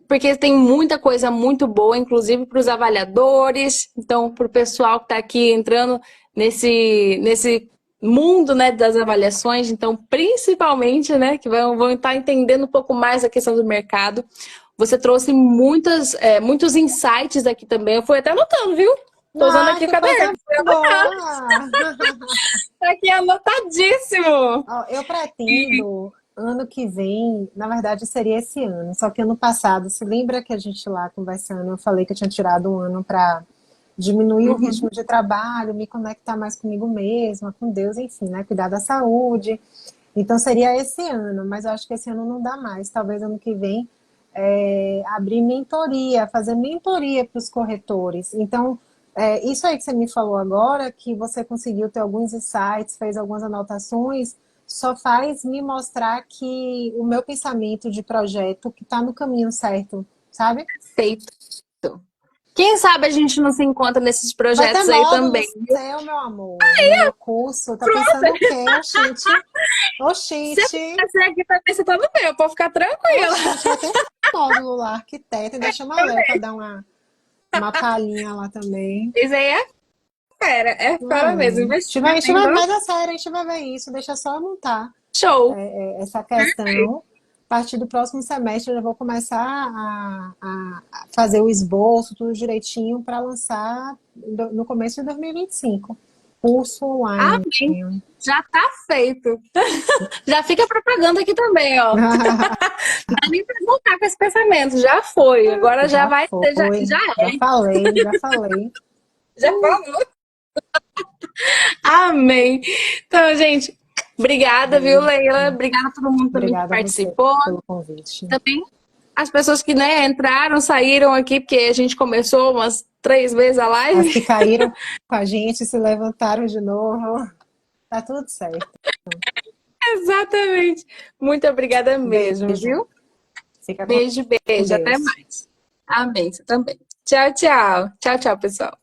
porque tem muita coisa muito boa, inclusive para os avaliadores, então para o pessoal que está aqui entrando nesse mundo, né, das avaliações, então principalmente, né, que vão estar entendendo um pouco mais a questão do mercado. Você trouxe muitos insights aqui também. Eu fui até anotando, viu? Tô usando Ah, aqui o que coisa caderno. boa! Tá aqui anotadíssimo. Ó, eu pretendo, ano que vem, na verdade seria esse ano, só que ano passado, se lembra que a gente lá conversando, eu falei que eu tinha tirado um ano para diminuir o Uhum. ritmo de trabalho, me conectar mais comigo mesma, com Deus, enfim, né? Cuidar da saúde. Então seria esse ano, mas eu acho que esse ano não dá mais. Talvez ano que vem abrir mentoria, fazer mentoria para os corretores. Então, isso aí que você me falou agora, que você conseguiu ter alguns insights, fez algumas anotações, só faz me mostrar que o meu pensamento de projeto que está no caminho certo, sabe? Perfeito. Quem sabe a gente não se encontra nesses Vai ter projetos aí módulo também. no seu, meu amor. No meu curso. Tá pensando o quê, oxente? Se Oxente. aparecer aqui também, você tá no meu, pode ficar tranquila. Oxente, vai ter módulo lá, arquiteto. Ainda chama a Léo pra dar uma palhinha lá também. Isso aí é fera mesmo. A gente Investimento, vai, então, mas é sério, a gente vai ver isso. Deixa só eu montar show. essa questão. A partir do próximo semestre, eu já vou começar a fazer o esboço, tudo direitinho, para lançar no começo de 2025. Curso online. Amém. Já tá feito. Já fica a propaganda aqui também, ó. Não dá nem pra voltar com esse pensamento. Já foi. Agora já vai foi, ter, já é. já falei. Já falou. Amém. Então, gente, obrigada, viu, Leila? Obrigada a todo mundo também que Obrigada a você participou. pelo convite. Também as pessoas que, né, entraram, saíram aqui, porque a gente começou umas 3 vezes a live. As que caíram com a gente, se levantaram de novo. Tá tudo certo. Exatamente. Muito obrigada mesmo, Beijo. viu? Fica com Beijo, beijo. Até Deus. mais. Amém. Você também. Tchau, tchau. Tchau, tchau, pessoal.